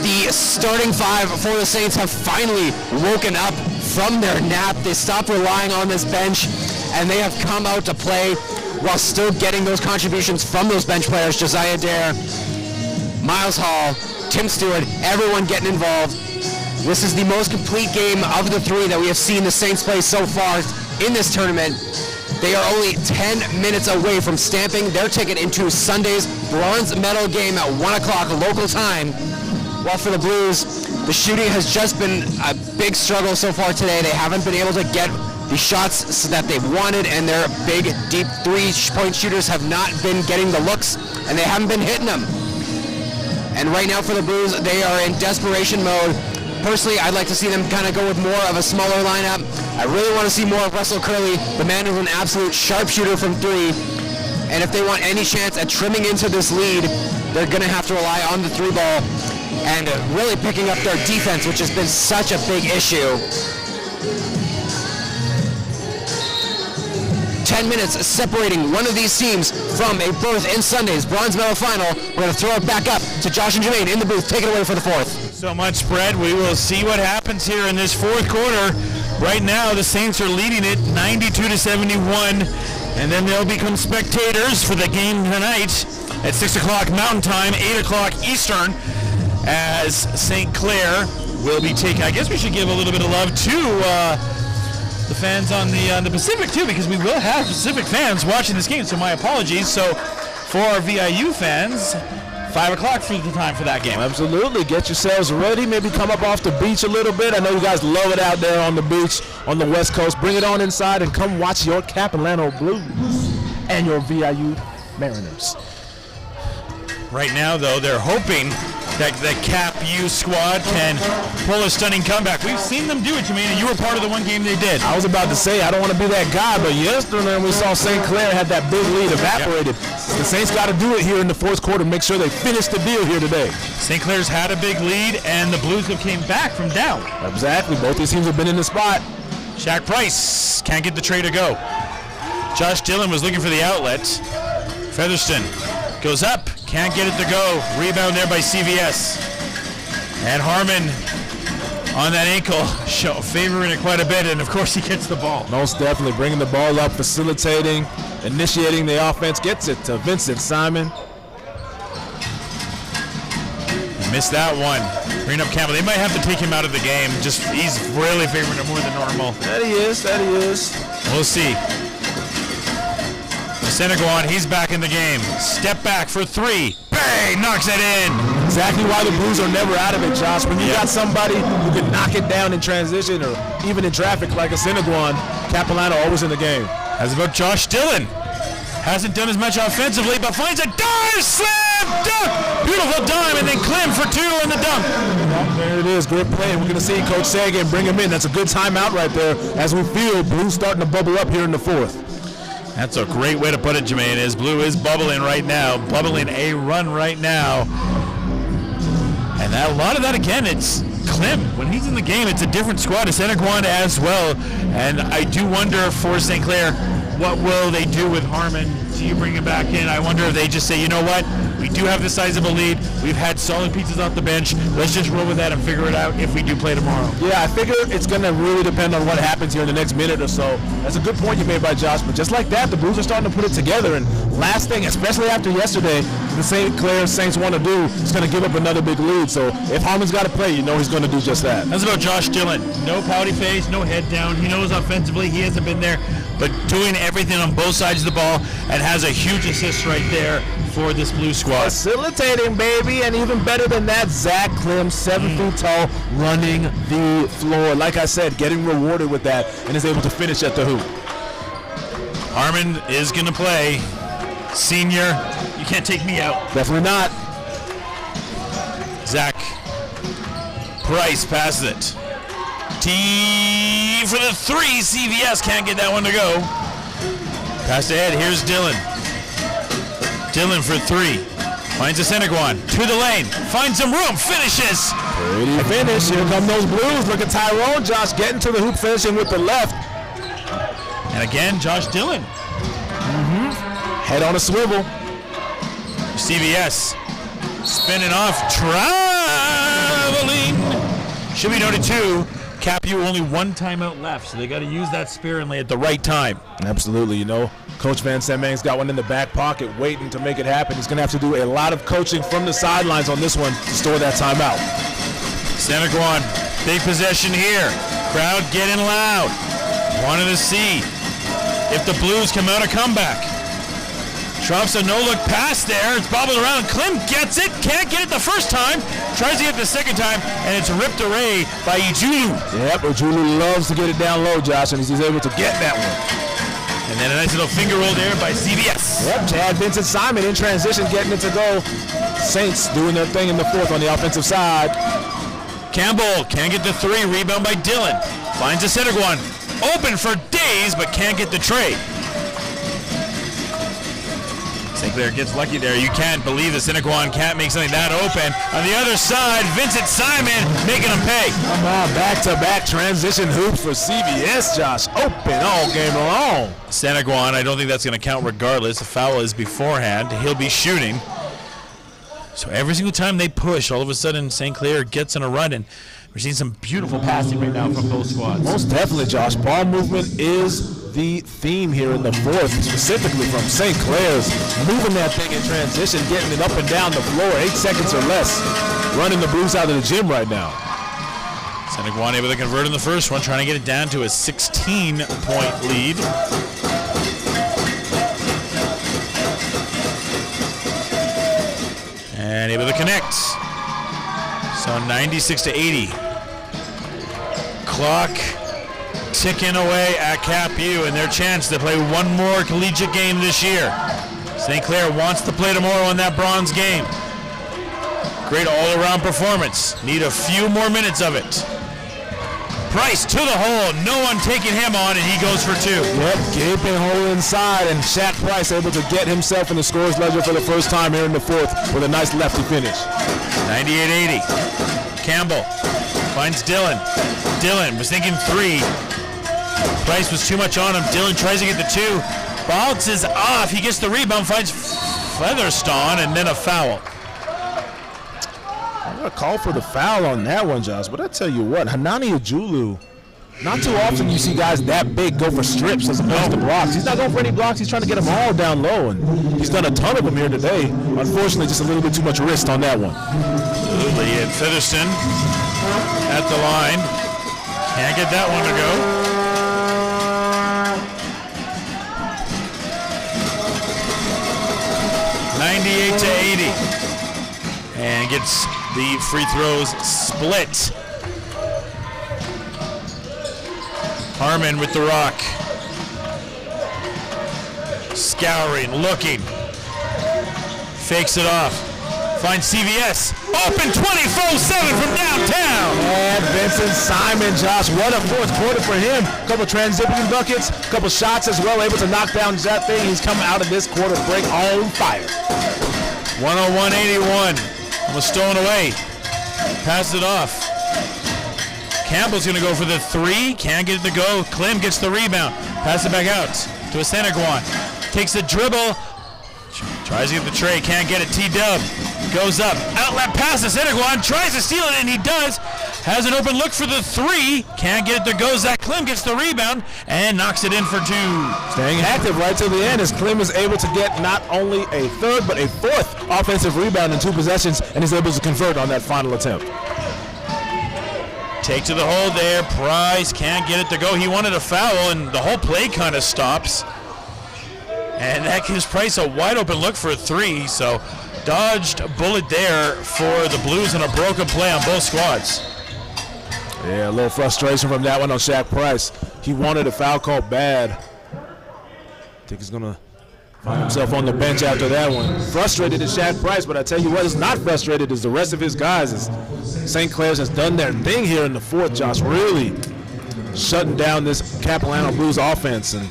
the starting 5 for the Saints have finally woken up from their nap. They stopped relying on this bench, and they have come out to play while still getting those contributions from those bench players. Josiah Dare, Miles Hall, Tim Stewart, everyone getting involved. This is the most complete game of the 3 that we have seen the Saints play so far in this tournament. They are only 10 minutes away from stamping their ticket into Sunday's bronze medal game at 1 o'clock local time. While for the Blues, The shooting has just been a big struggle so far today. They haven't been able to get the shots that they wanted, and their big, deep three-point shooters have not been getting the looks, and they haven't been hitting them. And right now for the Blues, they are in desperation mode. Personally, I'd like to see them kind of go with more of a smaller lineup. I really want to see more of Russell Curley, the man who's an absolute sharpshooter from three. And if they want any chance at trimming into this lead, they're going to have to rely on the three ball and really picking up their defense, which has been such a big issue. 10 minutes separating one of these teams from a berth in Sunday's bronze medal final. We're going to throw it back up to Josh and Jermaine in the booth. Take it away for the fourth. So much, Brett. We will see what happens here in this fourth quarter. Right now, the Saints are leading it 92-71, and then they'll become spectators for the game tonight at 6 o'clock Mountain Time, 8 o'clock Eastern, as St. Clair will be taking. I guess we should give a little bit of love to the fans on the Pacific too, because we will have Pacific fans watching this game. So my apologies. So for our VIU fans, 5 o'clock for the time for that game. Absolutely. Get yourselves ready. Maybe come up off the beach a little bit. I know you guys love it out there on the beach on the West Coast. Bring it on inside and come watch your Capilano Blues and your VIU Mariners. Right now, though, they're hoping that the Cap U squad can pull a stunning comeback. We've seen them do it, Jermaine. You were part of the one game they did. I was about to say, I don't want to be that guy, but yesterday we saw St. Clair had that big lead evaporated. Yep. The Saints got to do it here in the fourth quarter, make sure they finish the deal here today. St. Clair's had a big lead, and the Blues have came back from down. Exactly. Both these teams have been in the spot. Shaq Price can't get the tray to go. Josh Dillon was looking for the outlet. Featherston goes up, can't get it to go. Rebound there by CVS. And Harmon on that ankle, favoring it quite a bit, and of course he gets the ball. Most definitely bringing the ball up, facilitating, initiating the offense, gets it to Vincent Simon. Missed that one. Bring up Campbell. They might have to take him out of the game. Just he's really favoring it more than normal. That he is. We'll see. Seneguan, he's back in the game. Step back for three. Bang! Knocks it in. Exactly why the Blues are never out of it, Josh. When you got somebody who can knock it down in transition or even in traffic like a Seneguan, Capilano always in the game. As about Josh Dillon. Hasn't done as much offensively, but finds a dive, slam, dunk! Beautiful dime, and then Clem for two on the dunk. There it is, good play. We're going to see Coach Sagan bring him in. That's a good timeout right there as we feel Blues starting to bubble up here in the fourth. That's a great way to put it, Jermaine. Is Blue is bubbling right now, bubbling a run right now. And a lot of that, again, it's Clem. When he's in the game, it's a different squad. It's Seneguan as well. And I do wonder for St. Clair, what will they do with Harmon? Do you bring him back in? I wonder if they just say, you know what? We do have the sizable lead. We've had solid pieces off the bench. Let's just roll with that and figure it out if we do play tomorrow. Yeah, I figure it's going to really depend on what happens here in the next minute or so. That's a good point you made by Josh, but just like that, the Blues are starting to put it together. And last thing, especially after yesterday, the St. Clair Saints want to do is going to give up another big lead. So if Harmon's got to play, you know he's going to do just that. That's about Josh Dillon. No pouty face, no head down. He knows offensively he hasn't been there, but doing everything on both sides of the ball and has a huge assist right there for this Blue squad. Facilitating, baby, and even better than that, Zach Clem, 7 feet tall, running the floor. Like I said, getting rewarded with that and is able to finish at the hoop. Harmon is going to play. Senior, you can't take me out. Definitely not. Zach Price passes it. T for the three. CVS can't get that one to go. Pass ahead. Here's Dillon. Dillon for three. Finds a Seneguan. To the lane. Finds some room. Finishes. Pretty finish. Here come those Blues. Look at Tyrone. Josh getting to the hoop, finishing with the left. And again, Josh Dillon. Head on a swivel. CVS. Spinning off. Traveling. Should be noted, too, Cap U only one timeout left, so they got to use that sparingly at the right time. Absolutely. You know, Coach Van Semmang's got one in the back pocket waiting to make it happen. He's going to have to do a lot of coaching from the sidelines on this one to store that timeout. Seneguan, big possession here. Crowd getting loud. Wanted to see if the Blues come out a comeback. Drops a no-look pass there. It's bobbled around. Klim gets it. Can't get it the first time. Tries to get it the second time, and it's ripped away by Ijulu. Yep, Ijulu loves to get it down low, Josh, and he's able to get that one. And then a nice little finger roll there by CBS. Yep, Chad Vincent Simon in transition, getting it to go. Saints doing their thing in the fourth on the offensive side. Campbell can't get the three. Rebound by Dylan. Finds a Seneguan. Open for days, but can't get the trade. St. Clair gets lucky there. You can't believe the Seneguan can't make something that open. On the other side, Vincent Simon making them pay. Come on, back-to-back transition hoops for CBS, Josh. Open all game long. Seneguan, I don't think that's going to count regardless. The foul is beforehand. He'll be shooting. So every single time they push, all of a sudden St. Clair gets on a run, and we're seeing some beautiful passing right now from both squads. Most definitely, Josh. Ball movement is the theme here in the fourth, specifically from St. Clair's. Moving that thing in transition, getting it up and down the floor, 8 seconds or less. Running the Blues out of the gym right now. Seneguan able to convert in the first one, trying to get it down to a 16-point lead. And able to connect. So 96-80. Clock ticking away at Cap U and their chance to play one more collegiate game this year. St. Clair wants to play tomorrow in that bronze game. Great all-around performance. Need a few more minutes of it. Price to the hole. No one taking him on, and he goes for two. Yep, gaping hole inside, and Shaq Price able to get himself in the scorer's ledger for the first time here in the fourth with a nice lefty finish. 98-80. Campbell finds Dylan. Dylan was thinking three. Price was too much on him. Dylan tries to get the two. Bounces off. He gets the rebound, finds Featherstone, and then a foul. I'm going to call for the foul on that one, Josh, but I tell you what, Hanani Ijulu, not too often you see guys that big go for strips as opposed to blocks. He's not going for any blocks. He's trying to get them all down low, and he's done a ton of them here today. Unfortunately, just a little bit too much wrist on that one. Absolutely, and Featherston at the line. Can't get that one to go. $98-80. And gets the free throws split. Harmon with the rock. Scouring, looking. Fakes it off. Finds CVS. Open 24-7 from downtown. And Vincent Simon, Josh, what a fourth quarter for him. Couple transition buckets, couple shots as well, able to knock down that thing. He's coming out of this quarter break on fire. 101-81. Almost stolen away. Pass it off. Campbell's going to go for the three. Can't get it to go. Klim gets the rebound. Pass it back out to a Seneguan. Takes the dribble. Tries to get the tray. Can't get it. T-Dub goes up. Outlet pass to Seneguan. Tries to steal it, and he does. Has an open look for the three. Can't get it to go. Zach Klim gets the rebound and knocks it in for two. Staying active right till the end as Klim is able to get not only a third but a fourth offensive rebound in 2 possessions, and is able to convert on that final attempt. Take to the hole there. Price can't get it to go. He wanted a foul, and the whole play kind of stops. And that gives Price a wide open look for a three. So dodged a bullet there for the Blues and a broken play on both squads. Yeah, a little frustration from that one on Shaq Price. He wanted a foul call bad. I think he's going to find himself on the bench after that one. Frustrated is Shaq Price, but I tell you what is not frustrated is the rest of his guys. As St. Clair's has done their thing here in the fourth, Josh, really shutting down this Capilano Blues offense, and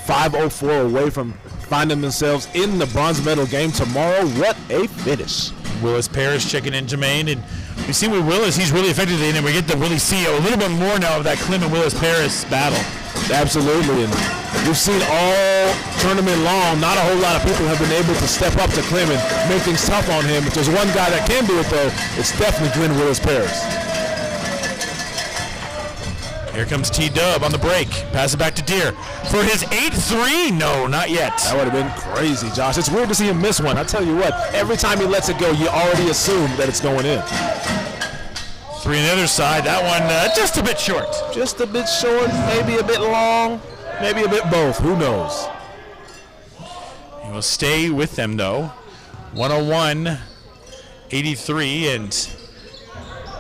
5:04 away from finding themselves in the bronze medal game tomorrow. What a finish. Willis Parrish checking in, Jermaine, and we've seen with Willis, he's really effective today, and we get to really see a little bit more now of that Klim and Willis Parrish battle. Absolutely, and we've seen all tournament long, not a whole lot of people have been able to step up to Klim and make things tough on him. If there's one guy that can do it, though, it's definitely Glenn Willis Parrish. Here comes T-Dub on the break. Pass it back to Deere for his 8-3. No, not yet. That would have been crazy, Josh. It's weird to see him miss one. I tell you what, every time he lets it go, you already assume that it's going in. Three on the other side. That one just a bit short. Just a bit short, maybe a bit long, maybe a bit both. Who knows? He We'll stay with them, though. 101-83, and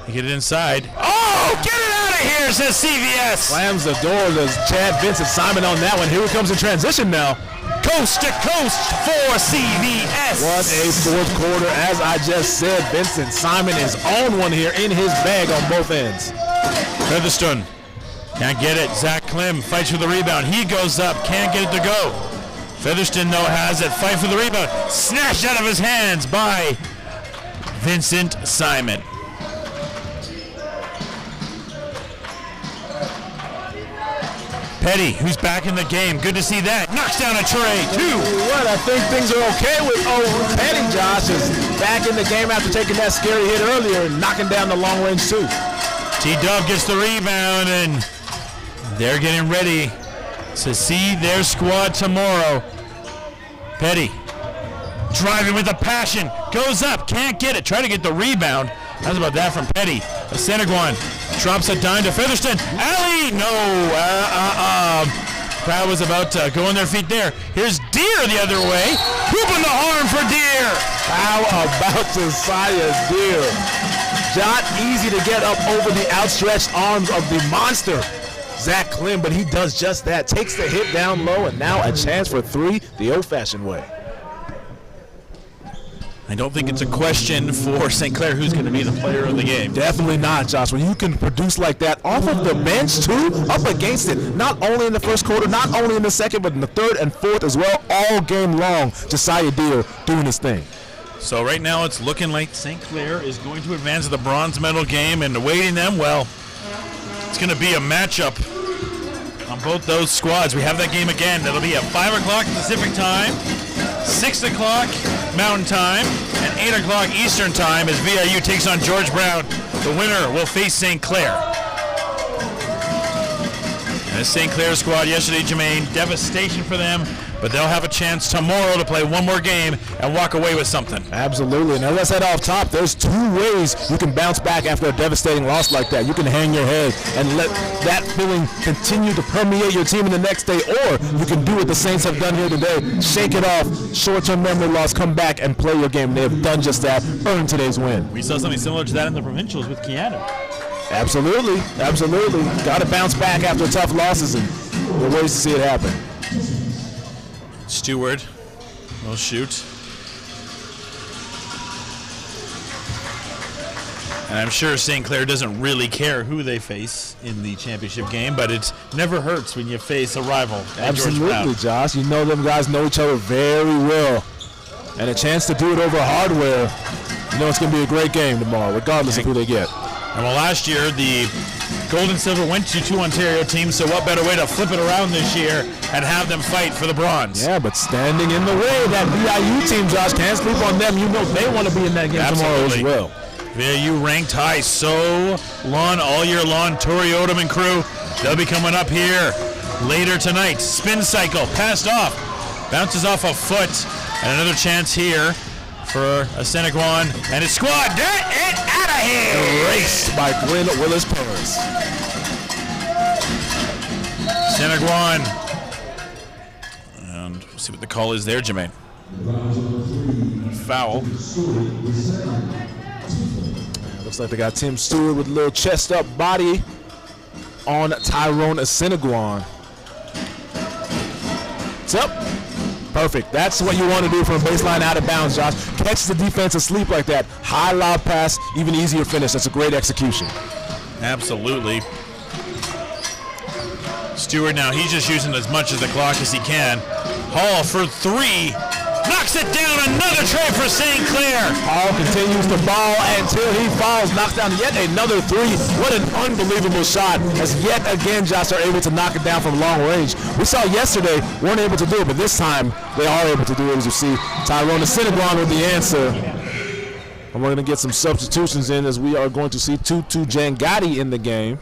you get it inside. Oh, get it out of here, says CVS. Slams the door. Does Chad Vincent Simon on that one. Here he comes in transition now. Coast to coast for CVS. What a fourth quarter. As I just said, Vincent Simon is on one here in his bag on both ends. Featherstone can't get it. Zach Klim fights for the rebound. He goes up, can't get it to go. Featherston, though, has it. Fight for the rebound. Snatched out of his hands by Vincent Simon. Petty, who's back in the game. Good to see that. Knocks down a tray. 2. What? I think things are okay with Petty. Josh is back in the game after taking that scary hit earlier and knocking down the long range 2. T-Dub gets the rebound, and they're getting ready to see their squad tomorrow. Petty driving with a passion. Goes up. Can't get it. Try to get the rebound. How's about that from Petty? Seneguan drops a dime to Featherston. Alley! No. Crowd was about to go on their feet there. Here's Deer the other way. Hooping the horn for Deer. How about Josiah Deer? Not easy to get up over the outstretched arms of the monster, Zach Klim, but he does just that. Takes the hit down low, and now a chance for 3 the old-fashioned way. I don't think it's a question for St. Clair who's going to be the player of the game. Definitely not, Josh. When you can produce like that off of the bench, too, up against it, not only in the first quarter, not only in the second, but in the third and fourth as well, all game long, Josiah Deer doing his thing. So right now it's looking like St. Clair is going to advance to the bronze medal game, and awaiting them, well, it's going to be a matchup on both those squads. We have that game again. That'll be at 5 o'clock Pacific time, 6 o'clock Mountain time, and 8 o'clock Eastern time as VIU takes on George Brown. The winner will face St. Clair. And the St. Clair squad yesterday, Jermaine, devastation for them, but they'll have a chance tomorrow to play one more game and walk away with something. Absolutely, and as I said off top, there's 2 ways you can bounce back after a devastating loss like that. You can hang your head and let that feeling continue to permeate your team in the next day, or you can do what the Saints have done here today, shake it off, short-term memory loss, come back and play your game. They have done just that, earned today's win. We saw something similar to that in the provincials with Keanu. Absolutely, absolutely. Got to bounce back after tough losses, and there are ways to see it happen. Stewart will shoot. And I'm sure St. Clair doesn't really care who they face in the championship game, but it never hurts when you face a rival. Absolutely, Josh. You know them guys know each other very well. And a chance to do it over hardware, you know it's going to be a great game tomorrow, regardless of who they get. And well, last year, the gold and silver went to 2 Ontario teams, so what better way to flip it around this year and have them fight for the bronze? Yeah, but standing in the way, that VIU team, Josh, can't sleep on them. You know they want to be in that game tomorrow as well. VIU ranked high so long, all year long. Tori Odom and crew, they'll be coming up here later tonight. Spin cycle, passed off, bounces off a foot, and another chance here for a Seneguan and his squad. Get it out of here! Erased by Glenn Willis-Perez. Seneguan. And we'll see what the call is there, Jermaine. Foul. Looks like they got Tim Stewart with a little chest up body on Tyrone Seneguan. It's up. Perfect. That's what you want to do from a baseline out of bounds, Josh. Catch the defense asleep like that. High, loud pass, even easier finish. That's a great execution. Absolutely. Stewart now, he's just using as much of the clock as he can. Hall for 3. Knocks it down. Another tray for St. Clair. Hall continues to ball until he falls. Knocks down yet another 3. What an unbelievable shot. As yet again, Josh are able to knock it down from long range. We saw yesterday, weren't able to do it, but this time they are able to do it, as you see. Tyrone Seneguan with the answer. And we're going to get some substitutions in as we are going to see Tutu Jangati in the game.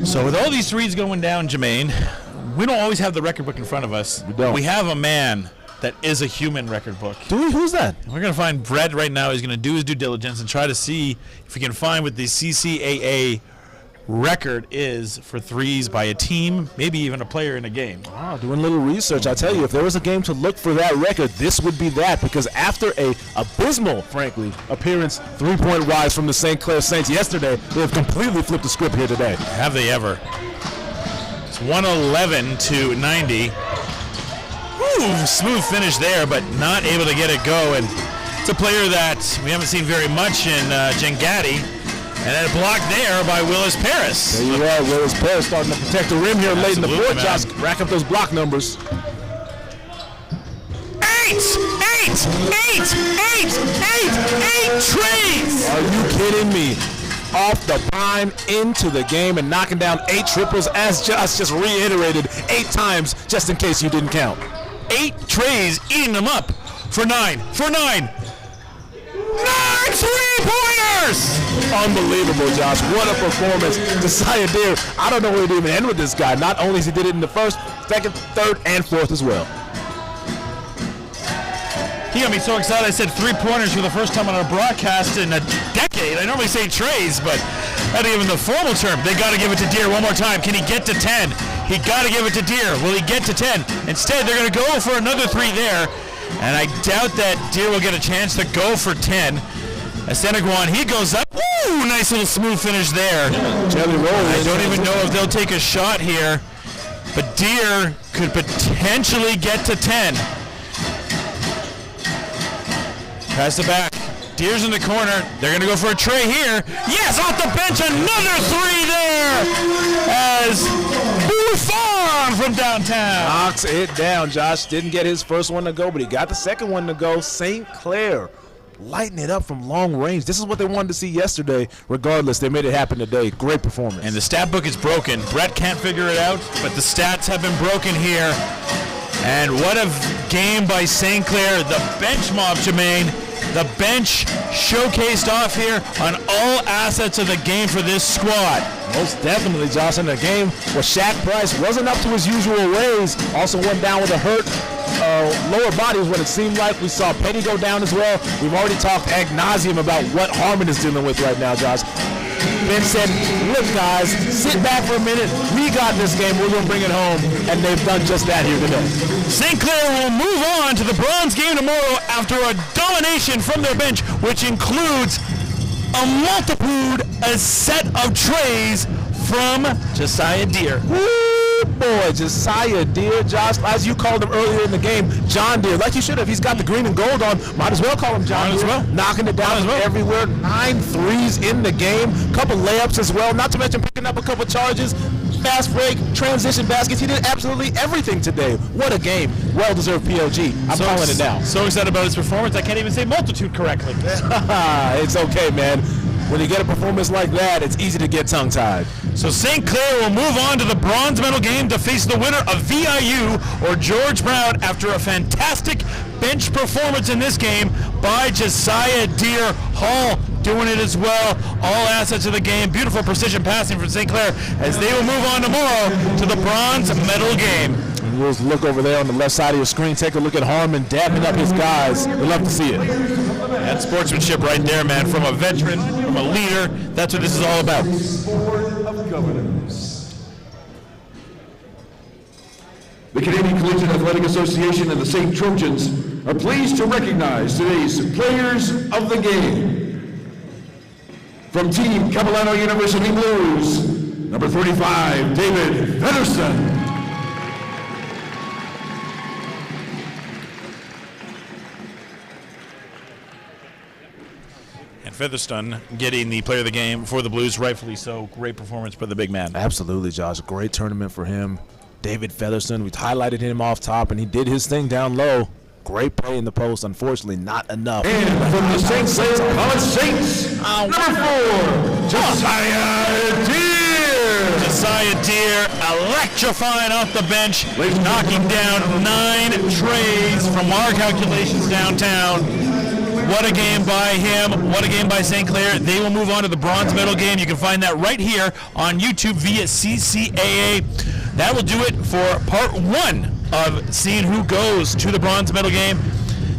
So with all these threes going down, Jermaine, we don't always have the record book in front of us. We don't. We have a man that is a human record book. Do we? Who's that? We're going to find Brett right now. He's going to do his due diligence and try to see if we can find what the CCAA record is for threes by a team, maybe even a player in a game. Wow, doing a little research. I tell you, if there was a game to look for that record, this would be that, because after a abysmal, frankly, appearance 3-point rise from the St. Clair Saints yesterday, they have completely flipped the script here today. Have they ever? It's 111-90. Ooh, smooth finish there, but not able to get it going. It's a player that we haven't seen very much in Gengatti. And then a block there by Willis Paris. There you are, Willis Paris starting to protect the rim here late in the fourth. Josh, rack up those block numbers. 8 trees! Are you kidding me? Off the prime into the game and knocking down 8 triples, as Josh just reiterated 8 times, just in case you didn't count. 8 trees, eating them up for 9. 9 3-pointers! Unbelievable, Josh. What a performance. Josiah Deere, I don't know where to even end with this guy. Not only has he did it in the first, second, third, and fourth as well. He got me so excited I said 3-pointers for the first time on our broadcast in a decade. I normally say trays, but I didn't even the formal term. They got to give it to Deere one more time. Can he get to 10? He got to give it to Deere. Will he get to 10? Instead, they're going to go for another 3 there. And I doubt that Deere will get a chance to go for 10. Asenaguan, he goes up. Ooh, nice little smooth finish there. Jelly roll. I don't even know if they'll take a shot here. But Deere could potentially get to 10. Pass it back. Deere's in the corner. They're going to go for a tray here. Yes, off the bench, another 3 there. As Buffon from downtown knocks it down. Josh didn't get his first one to go, but he got the second one to go. St. Clair lighting it up from long range. This is what they wanted to see yesterday. Regardless, they made it happen today. Great performance. And the stat book is broken. Brett can't figure it out, but the stats have been broken here. And what a game by St. Clair. The bench mob, Jermaine. The bench showcased off here on all assets of the game for this squad. Most definitely, Josh, in the game where Shaq Price wasn't up to his usual ways. Also went down with a hurt lower body is what it seemed like. We saw Petty go down as well. We've already talked ad nauseum about what Harmon is dealing with right now, Josh. Ben said, look, guys, sit back for a minute. We got this game. We're going to bring it home. And they've done just that here today. St. Clair will move on to the bronze game tomorrow after a domination from their bench, which includes a set of trays from Josiah Deere. Woo, boy, Josiah Deere, Josh, as you called him earlier in the game, John Deere, like you should have. He's got the green and gold on. Might as well call him John Deere. Well. Knocking it down everywhere. 9 threes in the game. Couple layups as well. Not to mention picking up a couple charges. Fast break, transition baskets. He did absolutely everything today. What a game. Well-deserved PLG. I'm calling it now. So excited about his performance, I can't even say multitude correctly. It's okay, man. When you get a performance like that, it's easy to get tongue-tied. So St. Clair will move on to the bronze medal game to face the winner of VIU or George Brown after a fantastic bench performance in this game by Josiah Deere. Hall doing it as well. All assets of the game. Beautiful precision passing from St. Clair as they will move on tomorrow to the bronze medal game. And we'll look over there on the left side of your screen. Take a look at Harmon dabbing up his guys. We'd love to see it. That's sportsmanship right there, man. From a veteran, from a leader. That's what this is all about. Board of Governors. The Canadian Collegiate Athletic Association and the St. Trojans are pleased to recognize today's players of the game. From Team Capilano University Blues, number 35, David Featherston. And Featherston getting the player of the game for the Blues, rightfully so. Great performance by the big man. Absolutely, Josh. Great tournament for him. David Featherston, we highlighted him off top, and he did his thing down low. Great play in the post. Unfortunately, not enough. And from the St. Clair College Saints, number 4, Josiah Deere. Josiah Deere electrifying off the bench, knocking down 9 trays from our calculations downtown. What a game by him. What a game by St. Clair. They will move on to the bronze medal game. You can find that right here on YouTube via CCAA. That will do it for part 1 of seeing who goes to the bronze medal game.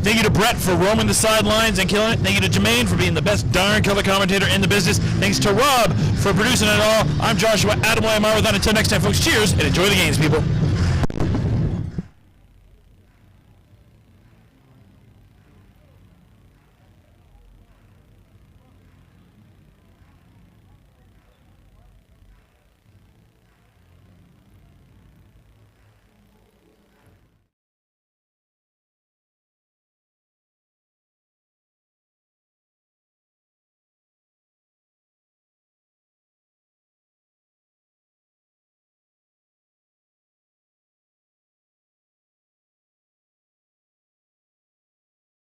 Thank you to Brett for roaming the sidelines and killing it. Thank you to Jermaine for being the best darn color commentator in the business. Thanks to Rob for producing it all. I'm Joshua Adam Amara with that. Until next time, folks, cheers and enjoy the games, people.